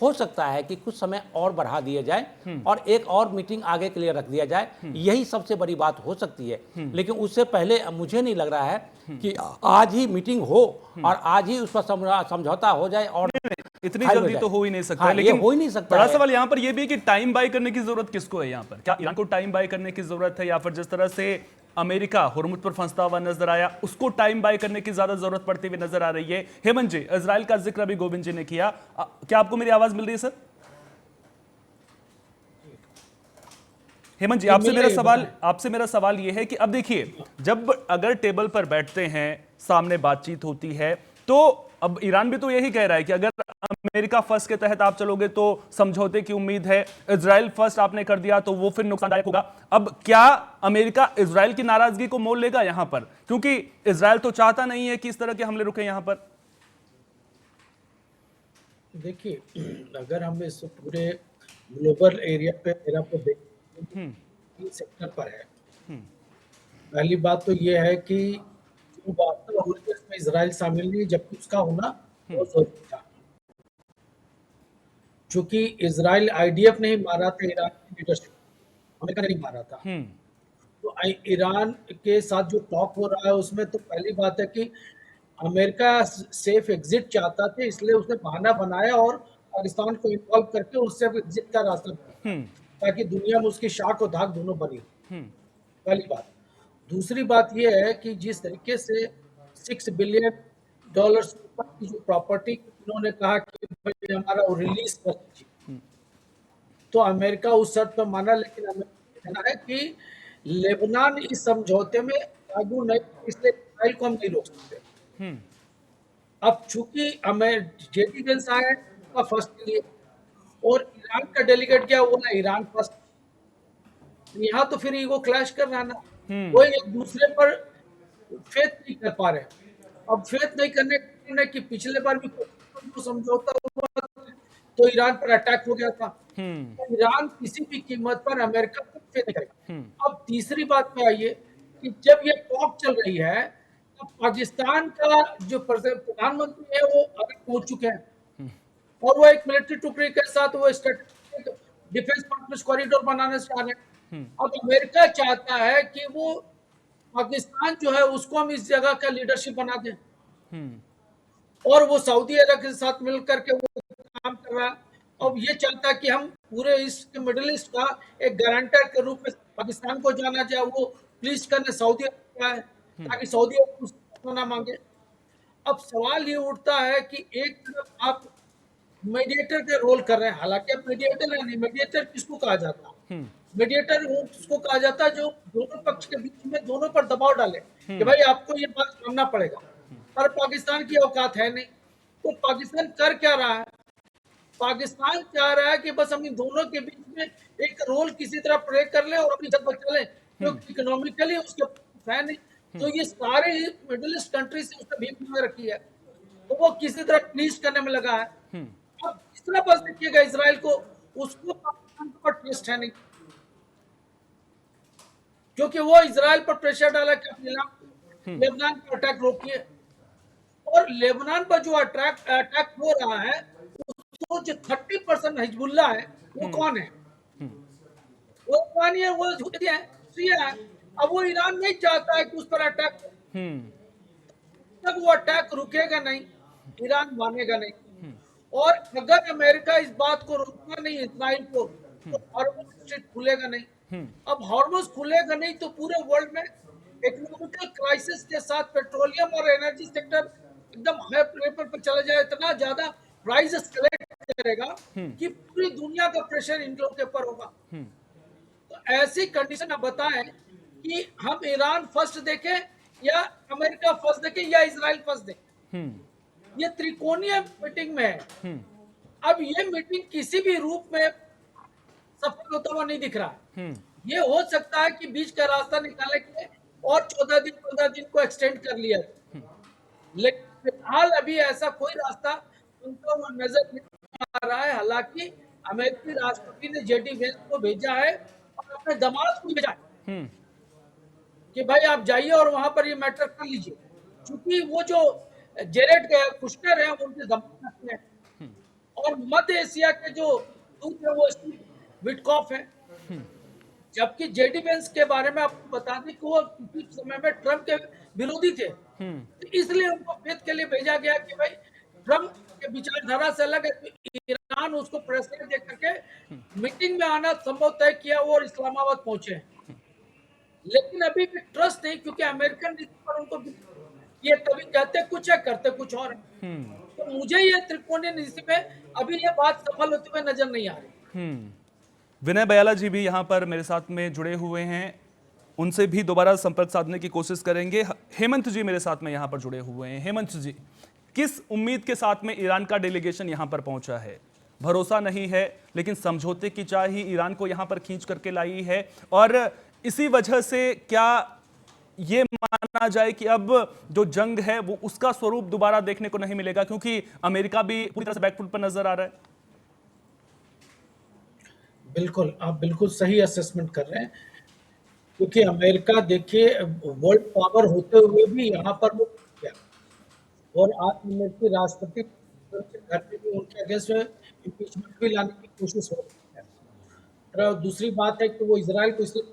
D: हो सकता है कि कुछ समय और बढ़ा दिया जाए और एक और मीटिंग आगे के लिए रख दिया जाए। यही सबसे बड़ी बात हो सकती है। लेकिन उससे पहले मुझे नहीं लग रहा है कि आज ही मीटिंग हो और आज ही उस पर समझौता हो जाए। और
A: इतनी जल्दी तो हो ही नहीं सकता।
D: हाँ,
A: लेकिन
D: हो ही नहीं सकता।
A: बड़ा सवाल यहाँ पर यह भी है कि टाइम बाय करने की जरूरत किसको है यहाँ पर? क्या ईरान को टाइम बाय करने की जरूरत है, या फिर जिस तरह से अमेरिका हुर्मुज पर फंसता हुआ नजर आया उसको टाइम बाय करने की ज्यादा जरूरत पड़ती हुई नजर आ रही है? हेमंत जी, इजराइल का जिक्र अभी गोविंद जी ने किया, क्या आपको मेरी आवाज मिल रही है सर? हेमंत जी, आपसे मेरा सवाल यह है कि अब देखिए, जब अगर टेबल पर बैठते हैं, सामने बातचीत होती है, तो अब ईरान भी तो यही कह रहा है कि अगर अमेरिका फर्स्ट के तहत आप चलोगे तो समझौते की उम्मीद है, इजराइल फर्स्ट आपने कर दिया तो वो फिर नुकसानदायक होगा। अब क्या अमेरिका इजराइल की नाराजगी को मोल लेगा यहां पर? क्योंकि इजराइल तो चाहता नहीं है कि इस तरह के हमले रुके यहां पर।
E: देखिए, अगर हम इस पूरे ग्लोबल एरिया पे देखें, सेक्टर पर है, पहली बात तो ये है कि जो वास्तव हो रही है उसमें इजराइल शामिल नहीं, जबकि उसका होना बहुत जरूरी था। चूंकि इजराइल आईडीएफ ने ही मारा था ईरान की लीडरशिप, अमेरिका ने नहीं मारा था। तो ईरान के साथ जो टॉक हो रहा है उसमें तो पहली बात है कि अमेरिका सेफ एग्जिट चाहता था, इसलिए उसने बहाना बनाया और पाकिस्तान को इन्वॉल्व करके उससे एग्जिट का रास्ता बनाया ताकि दुनिया में उसकी शाख और धाक दोनों बनी। पहली बात। दूसरी बात यह है कि जिस तरीके से $6 बिलियन की जो प्रॉपर्टी उन्होंने कहा कि भाई हमारा वो रिलीज कर दीजिए, तो अमेरिका उस शर्त पर माना, लेकिन अमेरिका कहना है कि लेबनान इस समझौते में आगू नहीं, इसलिए इजराइल को हम नहीं रोक सकते। अब चूंकि हमें जेडी वेंस आए का फर्स्ट के लिए और ईरान का डेलीगेट क्या वो ना ईरान फर्स्ट, यहाँ तो फिर ईगो क्लैश कर रहा ना, वो एक दूसरे पर फेथ नहीं कर पा रहे। अब फेथ नहीं करने की पिछले बार भी समझौता हुआ तो ईरान पर अटैक हो गया था। तो ईरान किसी भी कीमत पर अमेरिका को फेथ नहीं करेगा। अब तीसरी बात पे आइए कि जब ये टॉक चल रही है तो पाकिस्तान का जो प्रधानमंत्री है वो अभी पहुंच चुके हैं और वो एक मिलिट्री टुकड़ी के साथ वो स्ट्रेटेजिक डिफेंस पार्टनर्स कॉरिडोर बनाने से आ रहे हैं। अब अमेरिका चाहता है कि वो पाकिस्तान जो है उसको हम इस जगह का लीडरशिप बना दें और वो सऊदी अरब के साथ मिलकर के वो काम कर रहा है। अब ये चाहता है कि हम पूरे इस मिडिल ईस्ट का एक गारंटर के रूप में पाकिस्तान को जाना जाए, वो प्लीज करने सऊदी अरब है ताकि सऊदी अरब उसको ना मांगे। अब सवाल ये उठता है कि एक तरफ आप मीडिएटर के रोल कर रहे हैं, हालांकि आप मीडिएटर है नहीं, मीडिएटर किसको कहा जाता है? मीडिएटर वो किसको कहा जाता है जो दोनों पक्ष के बीच में दोनों पर दबाव डाले कि भाई आपको ये बात मानना पड़ेगा, पर पाकिस्तान की औकात है नहीं। तो पाकिस्तान कर क्या रहा है? पाकिस्तान चाह रहा है कि बस हम इन दोनों के बीच में एक रोल किसी तरह प्ले कर ले और अपनी जगह बचा ले, क्योंकि इकोनॉमिकली उसके है नहीं, तो ये सारे मिडिल ईस्ट कंट्री से उसने भीख मांग रखी है, तो वो किसी तरह प्लीज करने में लगा है। अब तीसरा बस देखिएगा इसराइल को, उसको पाकिस्तान पर ट्रस्ट है नहीं, क्योंकि वो इसराइल पर प्रेशर डाला कि आप लेबनान पर अटैक रोकिए, और लेबनान पर जो अटैक हो रहा है उसको जो 30% हिजबुल्लाह है वो कौन है? वो कौन है? वो हुती है, शिया है। अब वो ईरान नहीं चाहता है कि उस पर अटैक, तब वो अटैक रुकेगा नहीं, ईरान मानेगा नहीं। और अगर अमेरिका इस बात को रोकना नहीं इसराइल को, तो हॉर्मुज स्ट्रेट खुलेगा नहीं। अब हॉर्मुज खुलेगा नहीं तो पूरे वर्ल्ड में इकोनॉमिकल क्राइसिस के साथ पेट्रोलियम और एनर्जी सेक्टर एकदम हाई लेवल पर चला जाए, इतना ज्यादा प्राइस एस्केलेट करेगा कि पूरी दुनिया का प्रेशर इन लोगों के ऊपर होगा। तो ऐसी कंडीशन आप बताएं कि हम ईरान फर्स्ट देखें या अमेरिका फर्स्ट देखें या इजराइल फर्स्ट देखें, ये त्रिकोणीय मीटिंग में है। अब ये मीटिंग किसी भी रूप में सफल होता हुआ नहीं दिख रहा। ये हो सकता है कि बीच का रास्ता निकालने के लिए और 14 दिन को एक्सटेंड कर लिया, लेकिन फिलहाल अभी ऐसा कोई रास्ता उनको नजर नहीं आ रहा है। हालांकि अमेरिकी राष्ट्रपति ने जेडी वेंस को भेजा है और अपने दामाद को भेजा है कि भाई आप जाइए और वहां पर ये मैटर कर लीजिए, क्योंकि वो जो जेरेड कुशनर है उनके दामाद हैं, और मध्य एशिया के जो दूत है वो स्टीव विटकॉफ है। जबकि जेडी वेंस के बारे में आपको बता दें कि वो किसी समय में ट्रम्प के विरोधी थे, तो इसलिए उनको फेथ के लिए भेजा गया कि भाई ट्रम्प के विचारधारा से अलग है, तो ईरान उसको प्रेशर दे करके मीटिंग में आना संभव तय किया वो और इस्लामाबाद पहुंचे। लेकिन अभी भी ट्रस्ट नहीं, क्योंकि अमेरिकन नीति पर उनको ये कभी कहते कुछ है करते कुछ और है। तो मुझे ये त्रिकोणीय नीति में अभी ये बात सफल होते हुए नजर नहीं आ रही।
A: विनय बयाला जी भी यहाँ पर मेरे साथ में जुड़े हुए हैं, उनसे भी दोबारा संपर्क साधने की कोशिश करेंगे। हेमंत जी मेरे साथ में यहाँ पर जुड़े हुए हैं। हेमंत जी, किस उम्मीद के साथ में ईरान का डेलीगेशन यहाँ पर पहुंचा है? भरोसा नहीं है, लेकिन समझौते की चाह ही ईरान को यहाँ पर खींच करके लाई है, और इसी वजह से क्या ये माना जाए कि अब जो जंग है वो उसका स्वरूप दोबारा देखने को नहीं मिलेगा, क्योंकि अमेरिका भी पूरी तरह से बैकफुट पर नजर आ रहा है?
E: बिल्कुल, आप बिल्कुल सही असेसमेंट कर रहे हैं, क्योंकि अमेरिका देखिए वर्ल्ड पावर होते हुए भी यहाँ पर वो क्या, और आज अमेरिकी राष्ट्रपति घर में भी उनके अगेंस्ट में इम्पीचमेंट भी लाने की कोशिश हो रही है। और दूसरी बात है कि वो इजराइल को इसलिए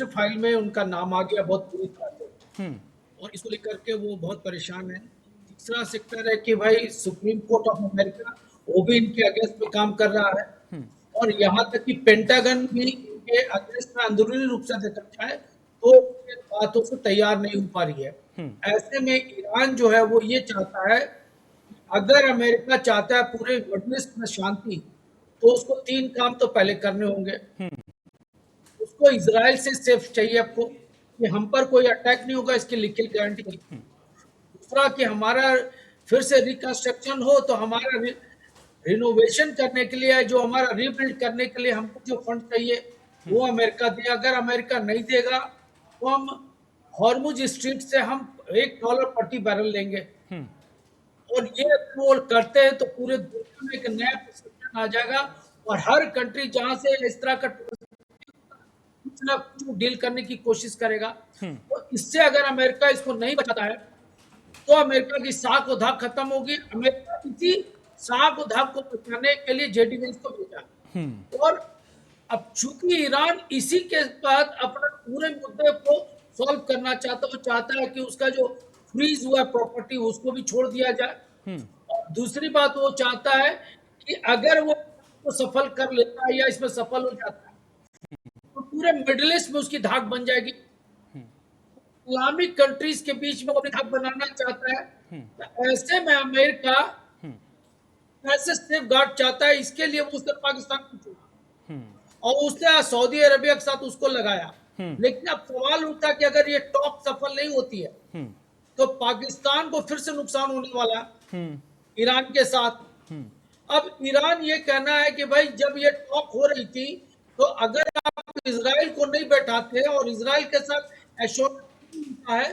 E: फाइल में उनका नाम आ गया बहुत बुरी तरह से, और इसको लेकर के वो बहुत परेशान है। तीसरा सेक्टर है कि भाई सुप्रीम कोर्ट ऑफ अमेरिका वो भी इनके अगेंस्ट में काम कर रहा है, और यहाँ तक कि पेंटागन भी इनके अगेंस्ट में अंदरूनी रूप से देखा जाए तो बातों से तैयार नहीं हो पा रही है। ऐसे में ईरान जो है वो ये चाहता है, अगर अमेरिका चाहता है पूरे मिडिल ईस्ट में शांति, तो उसको 3 काम तो पहले करने होंगे। उसको इजराइल से सेफ चाहिए आपको कि हम पर कोई अटैक नहीं होगा, इसकी लिखित गारंटी नहीं। दूसरा कि हमारा फिर से रिकंस्ट्रक्शन हो, तो हमारा रिनोवेशन करने के लिए, जो हमारा रीबिल्ड करने के लिए हमको जो फंड चाहिए वो अमेरिका दे। अगर अमेरिका नहीं देगा तो हम हॉर्मुज स्ट्रीट से हम $1 प्रति बैरल लेंगे, और ये वो करते हैं तो पूरे दुनिया में एक नया परसेप्शन आ जाएगा, और हर कंट्री जहां से इस तरह का कुछ ना कुछ डील करने की कोशिश करेगा। तो इससे अगर अमेरिका इसको नहीं बचाता है तो अमेरिका की साख और धाक खत्म होगी। अमेरिका इसी साख और धाक को बचाने के लिए जेडी वेंस को भेजा, और अब चूंकि ईरान इसी के बाद अपना पूरे मुद्दे को सॉल्व करना चाहता है, वो चाहता है कि उसका जो फ्रीज हुआ प्रॉपर्टी उसको भी छोड़ दिया जाए। और दूसरी बात वो चाहता है कि अगर वो सफल कर लेता है या इसमें सफल हो जाता है तो पूरे मिडिल ईस्ट में उसकी धाक बन जाएगी। इस्लामिक कंट्रीज के बीच में वो अपनी धाक बनाना चाहता है। तो ऐसे में अमेरिका ऐसे सेफ गार्ड चाहता है, इसके लिए वो उसने पाकिस्तान को चुना और उसने सऊदी अरबिया के साथ उसको लगाया। लेकिन अब सवाल उठता कि अगर ये टॉक सफल नहीं होती है तो पाकिस्तान को फिर से नुकसान होने वाला ईरान के साथ। अब ईरान ये कहना है कि भाई जब ये टॉक हो रही थी तो अगर आप इजराइल को नहीं बैठाते और इजराइल के साथ एश्योरेंस होता है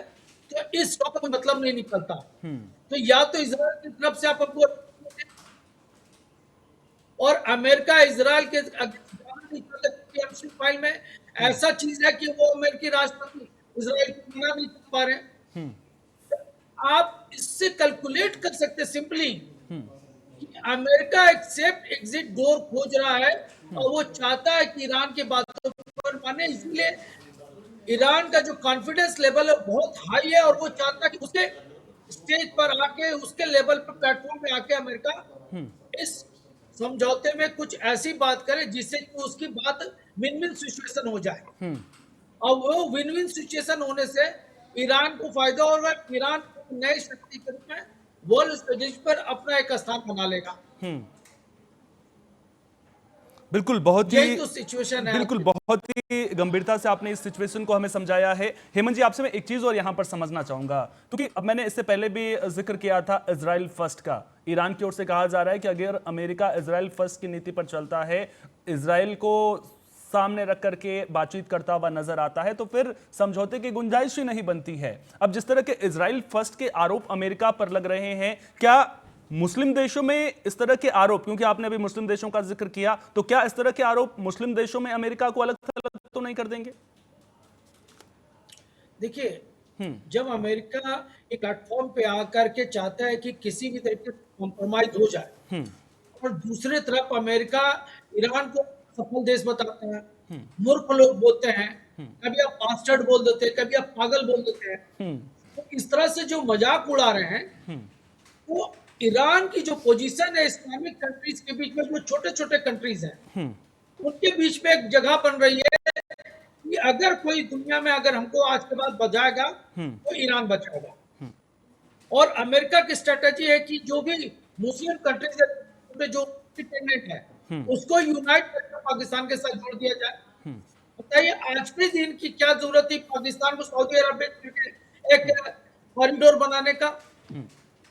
E: तो इस टॉप का कोई मतलब नहीं निकलता। तो या तो इजराइल की तरफ से आप हमको, और अमेरिका इजराइल के फाइल में ऐसा चीज है कि वो अमेरिकी राष्ट्रपति इजराइल को मना नहीं कर पा रहे। आप इससे कैलकुलेट कर सकते सिंपली कि अमेरिका एक्सेप्ट एग्जिट डोर खोज रहा है और वो चाहता है कि ईरान की बातों पर माने, इसलिए ईरान का जो कॉन्फिडेंस लेवल है बहुत हाई है और वो चाहता है कि उसके स्टेज पर आके, उसके लेवल पर, प्लेटफॉर्म पे आके अमेरिका इस समझौते में कुछ ऐसी बात करे जिससे कि उसकी बात विन विन सिचुएशन हो जाए। और वो विन विन सिचुएशन होने से ईरान को फायदा होगा, ईरान नए शक्ति के रूप में वर्ल्ड स्टेज पर अपना एक स्थान बना लेगा।
A: बिल्कुल, बहुत
E: यही
A: ही
E: तो सिचुएशन है।
A: बिल्कुल, बहुत ही गंभीरता से आपने इस सिचुएशन को हमें समझाया है। हेमंत जी, आपसे मैं एक चीज और यहां पर समझना चाहूंगा, क्योंकि अब मैंने इससे पहले भी जिक्र किया था इजराइल फर्स्ट का। ईरान की ओर से कहा जा रहा है कि अगर अमेरिका इजराइल फर्स्ट की नीति पर चलता है, इजराइल को सामने रख करके बातचीत करता हुआ नजर आता है, तो फिर समझौते की गुंजाइश ही नहीं बनती है। अब जिस तरह के इजराइल फर्स्ट के आरोप अमेरिका पर लग रहे हैं, क्या मुस्लिम देशों में इस तरह के आरोप, क्योंकि आपने अभी मुस्लिम देशों का जिक्र किया, तो क्या इस तरह के आरोप मुस्लिम देशों में अमेरिका को अलग थलग तो नहीं कर देंगे?
E: देखिए, जब अमेरिका एक प्लेटफॉर्म पे आकर के चाहता है कि किसी भी तरीके से कॉम्प्रोमाइज हो जाए, और दूसरे तरफ अमेरिका ईरान को सफल देश बताता है, मूर्ख लोग बोलते हैं, कभी आप बास्टर्ड बोल देते हैं, कभी आप पागल बोल देते हैं, तो इस तरह से जो मजाक उड़ा रहे हैं, वो ईरान की जो पोजीशन है इस्लामिक कंट्रीज के बीच में, जो छोटे छोटे कंट्रीज हैं, उनके बीच में एक जगह बन रही है कि अगर कोई दुनिया में अगर हमको आज के बाद बचाएगा तो ईरान बचाएगा। और अमेरिका की स्ट्रेटेजी है कि जो भी मुस्लिम कंट्रीज जो इंडिपेंडेंट है उसको यूनाइट करके पाकिस्तान के साथ जोड़ दिया जाए। बताइए आज के दिन की क्या जरूरत थी पाकिस्तान को सऊदी अरब में एक कॉरिडोर बनाने का,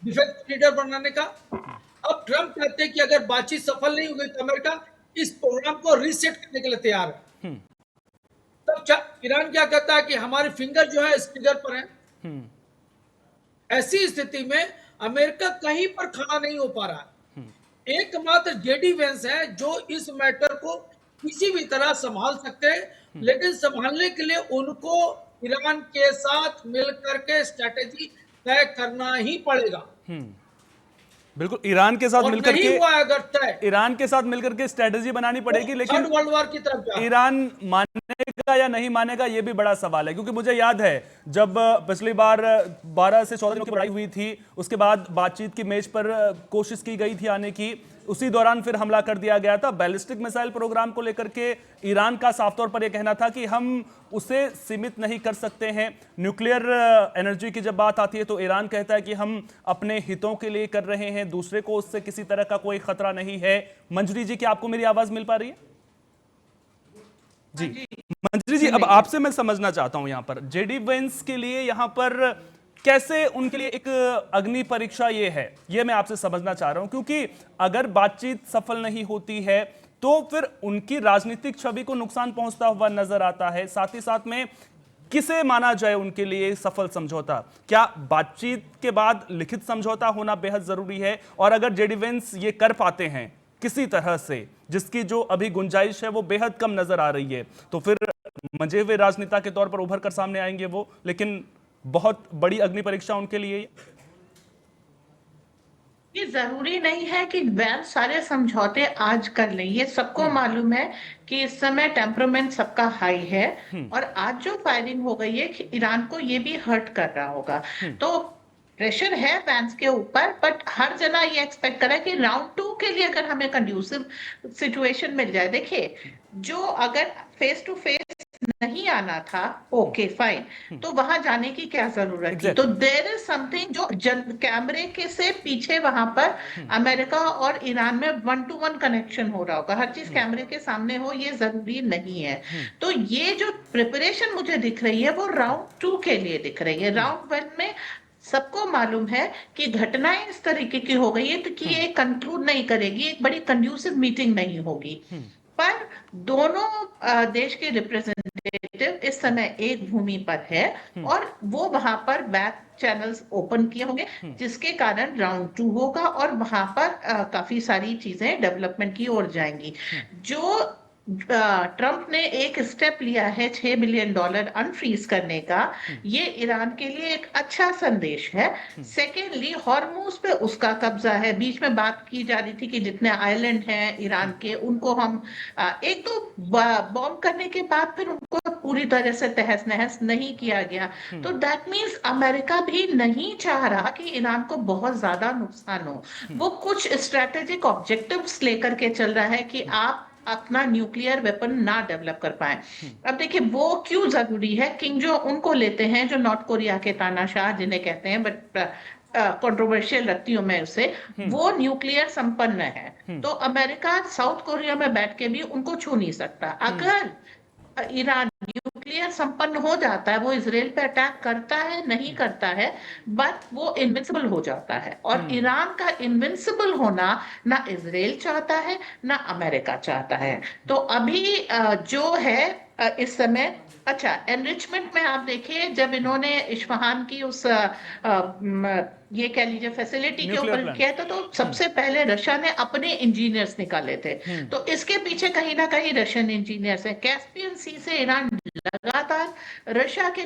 E: डिफेंस कॉरिडोर बनाने का। अब ट्रम्प कहते हैं कि अगर बातचीत सफल नहीं हुई तो अमेरिका इस प्रोग्राम को रीसेट करने के लिए तैयार है। तब ईरान क्या कहता है कि हमारे फिंगर जो है इस ट्रिगर पर है। ऐसी स्थिति में अमेरिका कहीं पर खड़ा नहीं हो पा रहा है। एकमात्र जेडी वेंस है जो इस मैटर को किसी भी तरह संभाल सकते हैं, लेकिन संभालने के लिए उनको ईरान के साथ मिलकर के स्ट्रेटेजी तय करना ही पड़ेगा।
A: बिल्कुल, ईरान के साथ मिलकर के,
E: अगर तय
A: ईरान के साथ मिलकर के स्ट्रेटेजी बनानी पड़ेगी, लेकिन
E: वर्ल्ड वॉर की तरफ
A: ईरान मानेगा या नहीं मानेगा ये भी बड़ा सवाल है। क्योंकि मुझे याद है जब पिछली बार 12 से 14 दिनों की लड़ाई हुई थी, उसके बाद बातचीत की मेज पर कोशिश की गई थी आने की, उसी दौरान फिर हमला कर दिया गया था। बैलिस्टिक मिसाइल प्रोग्राम को लेकर के ईरान का साफ तौर पर यह कहना था कि हम उसे सीमित नहीं कर सकते हैं। न्यूक्लियर एनर्जी की जब बात आती है तो ईरान कहता है कि हम अपने हितों के लिए कर रहे हैं, दूसरे को उससे किसी तरह का कोई खतरा नहीं है। मंजरी जी, क्या आपको मेरी आवाज मिल पा रही है? जी मंजरी जी, अब आपसे मैं समझना चाहता हूं यहां पर जेडी वेंस के लिए यहां पर कैसे उनके लिए एक अग्नि परीक्षा ये है, ये मैं आपसे समझना चाह रहा हूं। क्योंकि अगर बातचीत सफल नहीं होती है तो फिर उनकी राजनीतिक छवि को नुकसान पहुंचता हुआ नजर आता है। साथ ही साथ में किसे माना जाए उनके लिए सफल समझौता? क्या बातचीत के बाद लिखित समझौता होना बेहद जरूरी है? और अगर जेडी वेंस ये कर पाते हैं किसी तरह से, जिसकी जो अभी गुंजाइश है वो बेहद कम नजर आ रही है, तो फिर मंजे हुए राजनेता के तौर पर उभर कर सामने आएंगे वो। लेकिन बहुत बड़ी अग्नि परीक्षा उनके लिए
B: ये जरूरी नहीं है कि वैन सारे समझौते आज कर लें। ये सबको मालूम है कि इस समय टेम्परामेंट सबका हाई है, और आज जो फायरिंग हो गई है ईरान को ये भी हर्ट कर रहा होगा। तो प्रेशर है वैंस के ऊपर, बट हर जना ये एक्सपेक्ट कर रहा है कि राउंड 2 के लिए अगर हमें कंड्यूसिव सिचुएशन मिल जाए। देखिए, जो अगर फेस टू फेस नहीं आना था, ओके फाइन, तो वहां जाने की क्या जरूरत थी? तो देयर इज समथिंग जो कैमरे के से पीछे वहां पर अमेरिका और ईरान में 1-to-1 कनेक्शन हो रहा होगा। हर चीज कैमरे के सामने हो ये जरूरी नहीं है। तो ये जो प्रिपरेशन मुझे दिख रही है वो राउंड 2 के लिए दिख रही है। राउंड 1 में सबको मालूम है कि घटनाएं इस तरीके की हो गई है तो कि ये कंक्लूड नहीं करेगी, एक बड़ी कंड्यूसिव मीटिंग नहीं होगी। पर दोनों देश के रिप्रेजेंटेटिव इस समय एक भूमि पर है और वो वहां पर बैक चैनल्स ओपन किए होंगे, जिसके कारण राउंड 2 होगा और वहां पर काफी सारी चीजें डेवलपमेंट की ओर जाएंगी। जो ट्रंप ने एक स्टेप लिया है $6 बिलियन अनफ्रीज करने का, ये ईरान के लिए एक अच्छा संदेश है। सेकेंडली, हॉर्मूज पे उसका कब्जा है। बीच में बात की जा रही थी कि जितने आइलैंड हैं ईरान के, उनको हम एक तो बॉम्ब करने के बाद फिर उनको पूरी तरह से तहस नहस नहीं किया गया। तो दैट मीन्स अमेरिका भी नहीं चाह रहा कि ईरान को बहुत ज्यादा नुकसान हो। वो कुछ स्ट्रेटेजिक ऑब्जेक्टिव्स लेकर के चल रहा है कि आप अपना न्यूक्लियर वेपन ना डेवलप कर पाए। अब देखिए वो क्यों जरूरी है। किंग जो उनको लेते हैं जो नॉर्थ कोरिया के तानाशाह जिन्हें कहते हैं, बट कंट्रोवर्शियल रखती हूं मैं उसे, वो न्यूक्लियर संपन्न है। तो अमेरिका साउथ कोरिया में बैठ के भी उनको छू नहीं सकता। अगर ईरान न्यूक्लियर संपन्न हो जाता है, वो इसराइल पे अटैक करता है नहीं करता है, बट वो इनविंसिबल हो जाता है। और ईरान का इनविंसिबल होना ना इसराइल चाहता है ना अमेरिका चाहता है। तो अभी जो है इस समय, अच्छा एनरिचमेंट में आप देखिए, जब इन्होंने इस्फहान की उस ये कह लीजिए फैसिलिटी के ऊपर किया था, तो सबसे पहले रशिया ने अपने इंजीनियर्स निकाले थे। तो इसके पीछे कहीं ना कहीं रशियन इंजीनियर्स हैं। कैस्पियन सी से ईरान लगातार रशिया के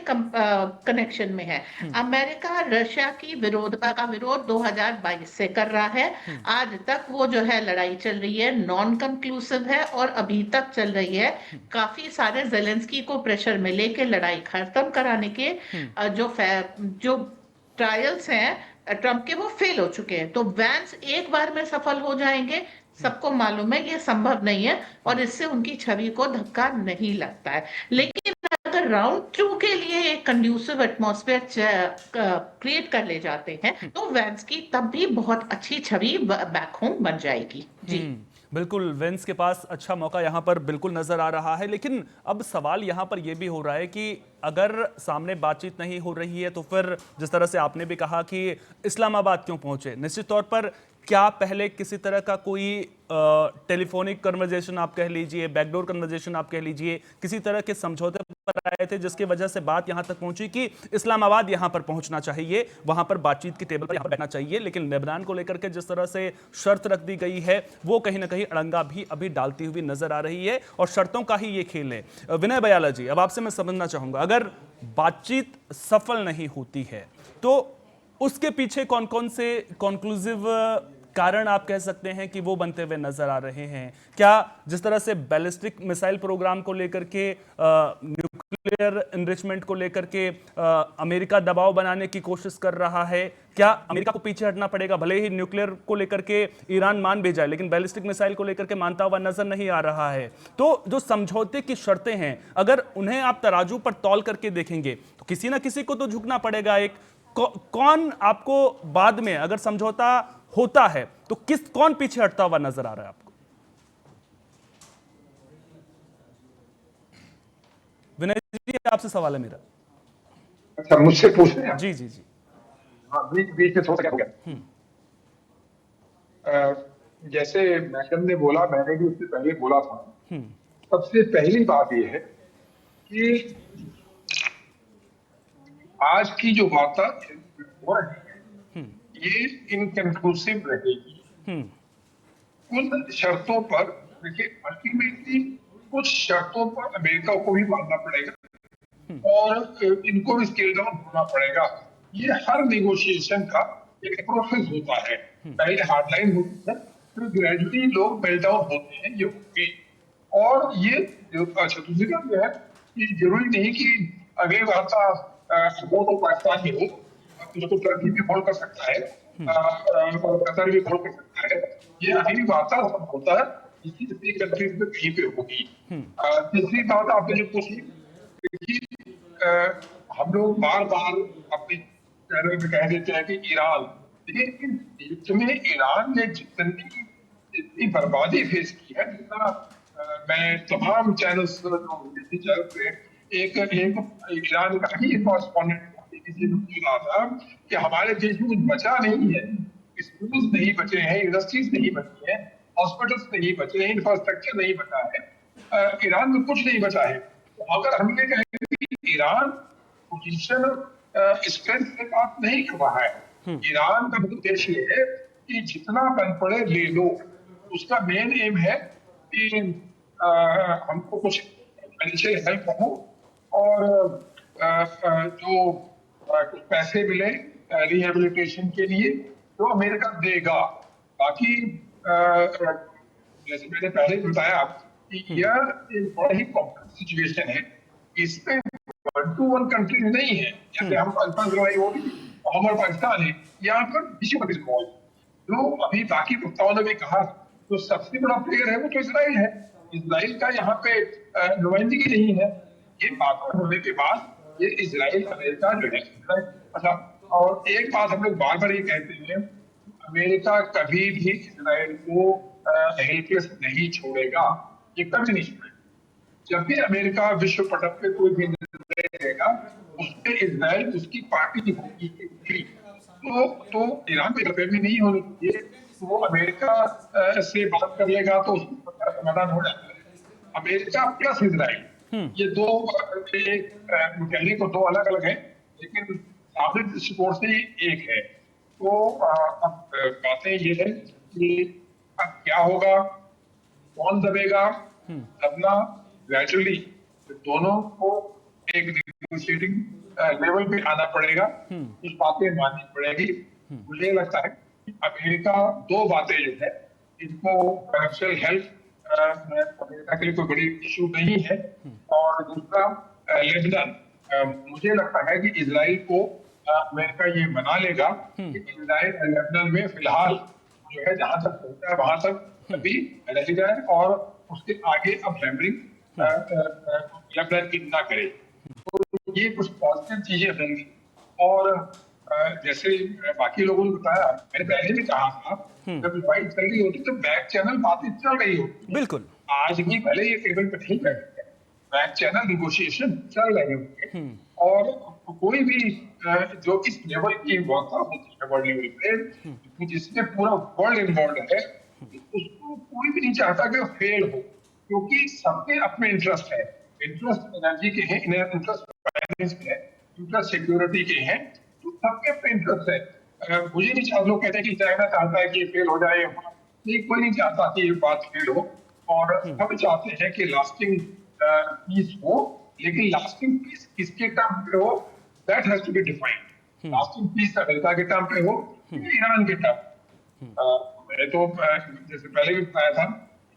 B: कनेक्शन में है। अमेरिका रशिया की विरोधता का विरोध 2022 से कर रहा है। आज तक वो जो है लड़ाई चल रही है, नॉन कंक्लूसिव है और अभी तक चल रही है। काफी सारे जेलेंस्की को प्रेशर में लेके लड़ाई खत्म कराने के जो ट्रायल्स हैं ट्रंप के, वो फेल हो चुके हैं। तो वैंस एक बार में सफल हो जाएंगे, सबको मालूम है ये संभव नहीं है और इससे उनकी छवि को धक्का नहीं लगता है। लेकिन अगर राउंड 2 के लिए एक कंड्यूसिव एटमॉस्फेयर क्रिएट कर ले जाते हैं तो वैंस की तब भी बहुत अच्छी छवि बैक होम बन जाएगी। जी
A: बिल्कुल, वेंस के पास अच्छा मौका यहाँ पर बिल्कुल नजर आ रहा है। लेकिन अब सवाल यहाँ पर यह भी हो रहा है कि अगर सामने बातचीत नहीं हो रही है तो फिर जिस तरह से आपने भी कहा कि इस्लामाबाद क्यों पहुंचे, निश्चित तौर पर क्या पहले किसी तरह का कोई टेलीफोनिक कन्वर्जेशन आप कह लीजिए, बैकडोर कन्वर्जेशन आप कह लीजिए, किसी तरह के समझौते पर आए थे जिसकी वजह से बात यहां तक पहुंची कि इस्लामाबाद यहां पर पहुंचना चाहिए, वहां पर बातचीत की टेबल पर यहां पर बैठना चाहिए। लेकिन लेबनान को लेकर के जिस तरह से शर्त रख दी गई है वो कहीं ना कहीं अड़ंगा भी अभी डालती हुई नजर आ रही है और शर्तों का ही ये खेल है। विनय बयाला जी, अब आपसे मैं समझना चाहूंगा, अगर बातचीत सफल नहीं होती है तो उसके पीछे कौन कौन से कॉन्क्लूसिव कारण आप कह सकते हैं कि वो बनते हुए नजर आ रहे हैं? क्या जिस तरह से बैलिस्टिक मिसाइल प्रोग्राम को लेकर के, न्यूक्लियर एनरिचमेंट को लेकर के अमेरिका दबाव बनाने की कोशिश कर रहा है, क्या अमेरिका को पीछे हटना पड़ेगा? भले ही न्यूक्लियर को लेकर के ईरान मान भी जाए लेकिन बैलिस्टिक मिसाइल को लेकर के मानता हुआ नजर नहीं आ रहा है। तो जो समझौते की शर्तें हैं, अगर उन्हें आप तराजू पर तौल करके देखेंगे तो किसी ना किसी को तो झुकना पड़ेगा। एक कौन आपको बाद में अगर समझौता होता है तो कौन पीछे हटता हुआ नजर आ रहा है आपको? विनय जी, आपसे सवाल है मेरा।
C: अच्छा, मुझसे पूछ रहे हैं?
A: जी जी जी।
C: हाँ, बीच में थोड़ा क्या हो गया। जैसे मैडम ने बोला, मैंने भी उससे पहले बोला था, सबसे पहली बात यह है कि आज की जो वार्ता हो रही है ये इनकंक्लूसिव रहेगी। उन शर्तों पर देखिए, अल्टीमेटली कुछ शर्तों पर अमेरिका को भी मानना पड़ेगा और इनको भी स्केल डाउन होना पड़ेगा। ये हर नेगोशिएशन का एक प्रोसेस होता है। पहले हार्डलाइन होती है, फिर ग्रेजुअली लोग मेल्ट डाउन होते हैं, ये होगी। और ये अच्छा, दूसरी बात यह है कि जरूरी नहीं कि अगली वार्ता हो तो पाकिस्तान में हो, उसको टर्की भी खोल कर सकता है और कतर भी खोल कर सकता है। ये अगली वार्ता होता है इसी कंट्रीज में कहीं पे होगी। तीसरी बात आपने जो पूछी कि हम लोग बार बार अपने चैनल में कह देते हैं कि ईरान, देखिए में ईरान ने जितनी बर्बादी फेस की है, जितना मैं तमाम चैनल्स पे एक ईरान का ही कॉरेस्पॉन्डेंट रहा था कि हमारे देश में कुछ बचा नहीं है, स्कूल्स नहीं बचे हैं, इंडस्ट्रीज नहीं बची हैं हॉस्पिटल्स नहीं बचे, इंफ्रास्ट्रक्चर नहीं बचा है, ईरान में कुछ नहीं बचा है। तो अगर हम ये कहें कि ईरान पोजीशन स्ट्रेंथ से बात नहीं कर रहा है, ईरान का उद्देश्य ये है कि जितना बन पड़े ले लो। उसका मेन एम है कि हमको कुछ फाइनेंशियल हेल्प हो और जो कुछ पैसे मिले रिहेबिलिटेशन के लिए, तो अमेरिका देगा। बाकी जैसे मैंने पहले बताया कि यह एक बड़ा ही कॉम्प्लेक्स सिचुएशन है। इसमें 1-to-1 कंट्री नहीं है, जैसे हम हमारा पाकिस्तान है, यहाँ पर विश्व जो अभी बाकी वक्ताओं ने भी कहा, तो सबसे बड़ा प्लेयर है वो तो इसराइल है। इसराइल का यहाँ पे नुमाइंदगी नहीं है। ये बात होने के बाद ये इसराइल अमेरिका जो है, अच्छा, और एक बात हम लोग बार बार ये कहते हैं, अमेरिका कभी भी इसराइल को हेल्पलेस नहीं छोड़ेगा, ये कभी नहीं छोड़ेगा। जब भी अमेरिका विश्व पटल पे कोई भी निर्णय लेगा, उसमें इसराइल उसकी पार्टी होगी। तो ईरान को इंटरफेयर नहीं होनी चाहिए। तो वो अमेरिका से बात कर लेगा तो समाधान हो जाता है। अमेरिका प्लस इसराइल, ये दो कहने को दो अलग अलग है, लेकिन साबित दृष्टिकोण से एक है। तो अब बातें ये है कि अब क्या होगा, कौन दबेगा, दबना ग्रेजुअली दोनों को एक नेगोशिएटिंग लेवल पे आना पड़ेगा, कुछ बातें माननी पड़ेगी। मुझे लगता है कि अमेरिका दो बातें जो है, इनको फाइनेंशियल हेल्प अमेरिका के लिए कोई बड़ी इशू नहीं है, और दूसरा लेबनान, मुझे लगता है कि इजराइल को अमेरिका ये मना लेगा कि इजराइल लेबनान में फिलहाल जो है जहां तक होता है वहां तक अभी रह जाए और उसके आगे अब हैमरिंग लेबनान की ना करे। तो ये कुछ पॉजिटिव चीजें होंगी। और जैसे बाकी लोगों ने बताया, मैंने पहले भी कहा था, जब फाइट चल रही होती तो बैक चैनल बातें चल रही होती।
A: बिल्कुल,
C: आज भी भले ये टेबल पे नहीं बैठे, बैक चैनल निगोशिएशन चल रहे होंगे। और कोई भी जो इस लेवल की वार्ता होती है वर्ल्ड लेवल पे, जिसमें पूरा वर्ल्ड इन्वॉल्व है, उसको कोई भी नहीं चाहता कि फेल हो, क्योंकि सबके अपने इंटरेस्ट है। इंटरेस्ट एनर्जी के हैं, इंटरेस्ट फाइनेंस के हैं, इंटरेस्ट सिक्योरिटी के हैं, तो सबके अपने इंटरेस्ट है। मुझे नहीं चाहता, लोग कहते हैं कि चाइना चाहता है कि फेल हो जाए, नहीं, कोई नहीं चाहता कि ये बात फेल हो, और सब चाहते हैं कि लास्टिंग पीस हो, लेकिन लास्टिंग पीस किसके टर्म पे हो, that has to be defined. Lasting peace America के टर्म पे हो, ईरान के टर्म। मैंने तो जैसे पहले भी बताया था,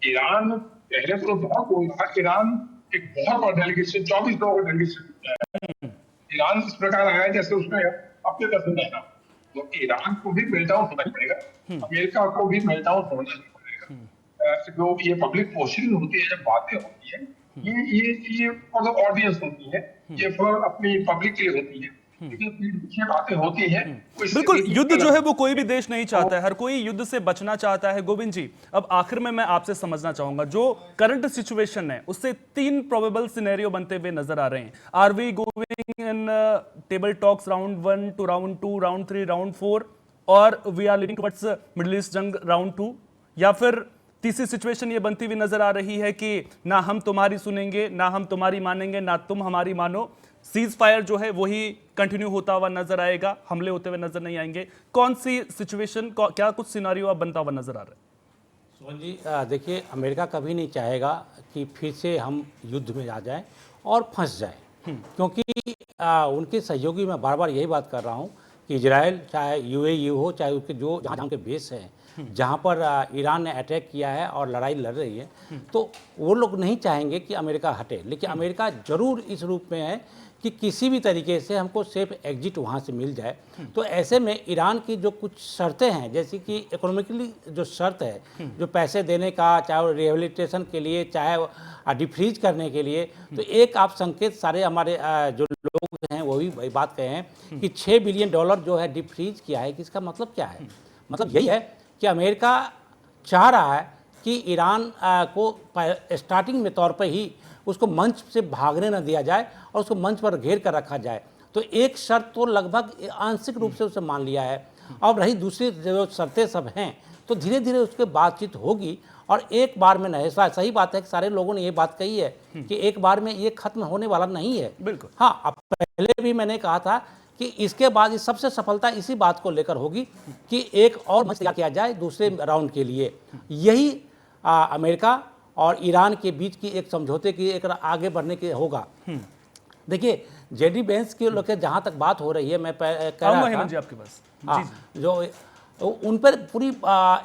C: ईरान पहले तो बहुत बोल रहा, ईरान एक बहुत बड़ा डेलीगेशन, 24 लोगों का डेलीगेशन, ईरान इस प्रकार आया जैसे उसने अपने दर्शन देना। तो ईरान को भी मेल्ट डाउन होना पड़ेगा, अमेरिका को भी मेल्ट डाउन होना पड़ेगा। जो ये पब्लिक पोस्टिंग होती है, जब बातें होती है, ये फॉर द ऑडियंस होती है, ये फॉर अपनी पब्लिक के लिए होती है, लेकिन बातें होती है।
A: बिल्कुल, युद्ध जो है वो कोई भी देश नहीं चाहता है, हर कोई युद्ध से बचना चाहता है। गोविंद जी, अब आखिर में मैं आपसे समझना चाहूंगा, जो करंट सिचुएशन है उससे 3 प्रोबेबल सिनेरियो बनते हुए नजर आ रहे हैं। Are we going in table talks round 1 to round 2, round 3, round 4, और we are leading towards Middle East जंग राउंड 2, या फिर तीसरी सिचुएशन ये बनती हुई नजर आ रही है कि ना हम तुम्हारी सुनेंगे, ना हम तुम्हारी मानेंगे, ना तुम हमारी मानो, सीज फायर जो है वही कंटिन्यू होता हुआ नजर आएगा, हमले होते हुए नजर नहीं आएंगे। कौन सी सिचुएशन, क्या कुछ सिनारियो अब बनता हुआ नजर आ रहा है?
D: सुमन जी, देखिए, अमेरिका कभी नहीं चाहेगा कि फिर से हम युद्ध में आ जाएं और फंस जाएं, क्योंकि उनके सहयोगी, मैं बार बार यही बात कर रहा हूं कि इजराइल, चाहे यूएई हो, चाहे उसके जो जहाँ उनके बेस हैं, जहाँ पर ईरान ने अटैक किया है और लड़ाई लड़ रही है, तो वो लोग नहीं चाहेंगे कि अमेरिका हटे। लेकिन अमेरिका जरूर इस रूप में है कि किसी भी तरीके से हमको सेफ एग्जिट वहाँ से मिल जाए। तो ऐसे में ईरान की जो कुछ शर्तें हैं, जैसे कि इकोनॉमिकली जो शर्त है, जो पैसे देने का, चाहे रिहेबिलिटेशन के लिए, चाहे डिफ्रीज करने के लिए, तो एक आप संकेत सारे हमारे जो लोग हैं वो भी बात कहे हैं कि $6 बिलियन जो है डिफ्रीज किया है। कि इसका मतलब क्या है? मतलब यही है कि अमेरिका चाह रहा है कि ईरान को स्टार्टिंग में तौर पर ही उसको मंच से भागने न दिया जाए और उसको मंच पर घेर कर रखा जाए। तो एक शर्त तो लगभग आंशिक रूप से उसे मान लिया है। और रही दूसरी जो शर्तें सब हैं, तो धीरे धीरे उसके बातचीत होगी और एक बार में नहीं। सही बात है कि सारे लोगों ने ये बात कही है कि एक बार में ये खत्म होने वाला नहीं है।
A: बिल्कुल।
D: हाँ, अब पहले भी मैंने कहा था कि इसके बाद इस सबसे सफलता इसी बात को लेकर होगी कि एक और मंच तैयार किया जाए दूसरे राउंड के लिए। यही अमेरिका और ईरान के बीच की एक समझौते की एक आगे बढ़ने के होगा। देखिए, जेडी वेंस के लोग जहाँ तक बात हो रही है, मैं कह रहा था
A: जी आपके पास
D: जो उन पर पूरी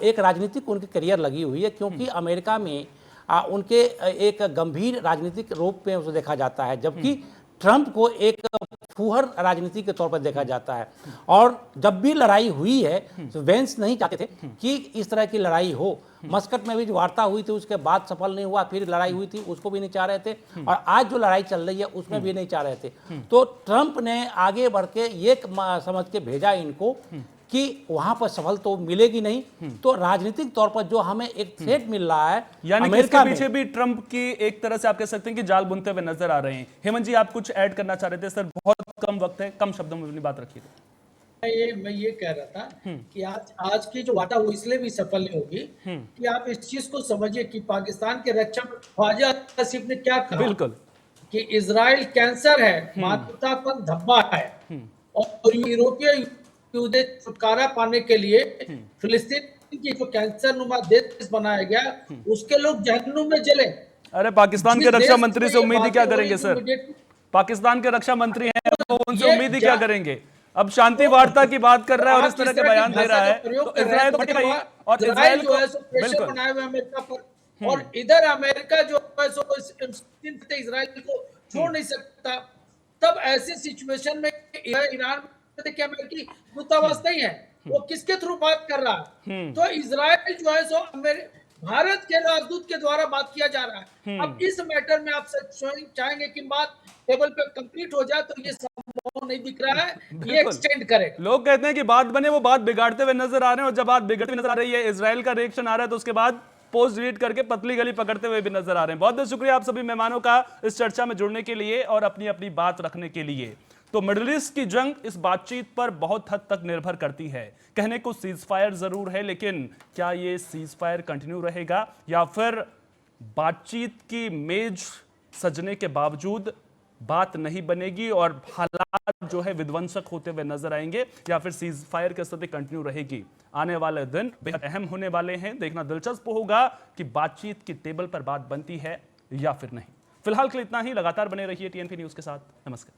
D: एक राजनीतिक उनकी करियर लगी हुई है, क्योंकि अमेरिका में उनके एक गंभीर राजनीतिक रूप में उसे देखा जाता है, जबकि ट्रंप को एक फूहड़ राजनीति के तौर पर देखा जाता है। और जब भी लड़ाई हुई है तो वेंस नहीं चाहते थे कि इस तरह की लड़ाई हो। मस्कट में भी जो वार्ता हुई थी उसके बाद सफल नहीं हुआ, फिर लड़ाई हुई थी, उसको भी नहीं चाह रहे थे, और आज जो लड़ाई चल रही है उसमें भी नहीं चाह रहे थे। तो ट्रंप ने आगे बढ़ के ये समझ के भेजा इनको कि वहां पर सफल तो मिलेगी नहीं, तो राजनीतिक तौर पर जो हमें एक थ्रेट मिल रहा है,
A: यानी कि इसके पीछे भी ट्रंप की एक तरह से आप कह सकते हैं कि जाल बुनते हुए नजर आ रहे हैं। हेमंत जी, आप कुछ ऐड करना चाह रहे थे? सर, बहुत कम वक्त है, कम शब्दों में अपनी बात रखिए।
E: मैं ये कह रहा था कि आज की जो वार्ता वो इसलिए भी सफल नहीं होगी कि आप इस चीज को समझिए कि पाकिस्तान के रक्षा ख्वाजा आसिफ ने क्या कहा।
A: बिल्कुल।
E: कि इजराइल कैंसर है, मानवता पर धब्बा है, और यूरोपीय युद्ध छुटकारा पाने के लिए फिलिस्तीन की जो कैंसर नुमा देश बनाया गया उसके लोग जहन्नुम में जले।
A: अरे, पाकिस्तान के रक्षा मंत्री से उम्मीद ही क्या करेंगे सर? पाकिस्तान के रक्षा मंत्री हैं, वो उनसे उम्मीद ही क्या करेंगे? अब शांति वार्ता की बात कर रहा है और इस तरह के बयान दे रहा है, तो इजराइल और इजराइल
E: जो है सो प्रेशर बनाए हुए अमेरिका पर, और इधर अमेरिका जो है सो इजराइल को छोड़ नहीं सकता। तब ऐसी सिचुएशन में ईरान देखिए अमेरिकी दूतावास नहीं है, वो किसके थ्रू बात कर रहा है? तो इजराइल जो है सो भारत के राजदूत के द्वारा बात किया जा रहा है। अब इस मैटर में आप चाहेंगे कि बात टेबल पे कंप्लीट हो जाए, तो ये संभव नहीं दिख रहा है, ये एक्सटेंड करे।
A: लोग कहते हैं कि बात बने, वो बात बिगाड़ते हुए नजर आ रहे हैं, और जब बात बिगड़ती हुई नजर आ रही है, इजराइल का रिएक्शन आ रहा है, तो उसके बाद पोस्ट डिलीट करके पतली गली पकड़ते हुए भी नजर आ रहे हैं। बहुत बहुत शुक्रिया आप सभी मेहमानों का इस चर्चा में जुड़ने के लिए और अपनी अपनी बात रखने के लिए। तो मिडिल ईस्ट की जंग इस बातचीत पर बहुत हद तक निर्भर करती है। कहने को सीज फायर जरूर है, लेकिन क्या ये सीज फायर कंटिन्यू रहेगा, या फिर बातचीत की मेज सजने के बावजूद बात नहीं बनेगी और हालात जो है विध्वंसक होते हुए नजर आएंगे, या फिर सीज फायर की स्थिति कंटिन्यू रहेगी? आने वाले दिन बेहद अहम होने वाले हैं। देखना दिलचस्प होगा कि बातचीत की टेबल पर बात बनती है या फिर नहीं। फिलहाल के लिए इतना ही। लगातार बने रहिए टीएनपी न्यूज के साथ। नमस्कार।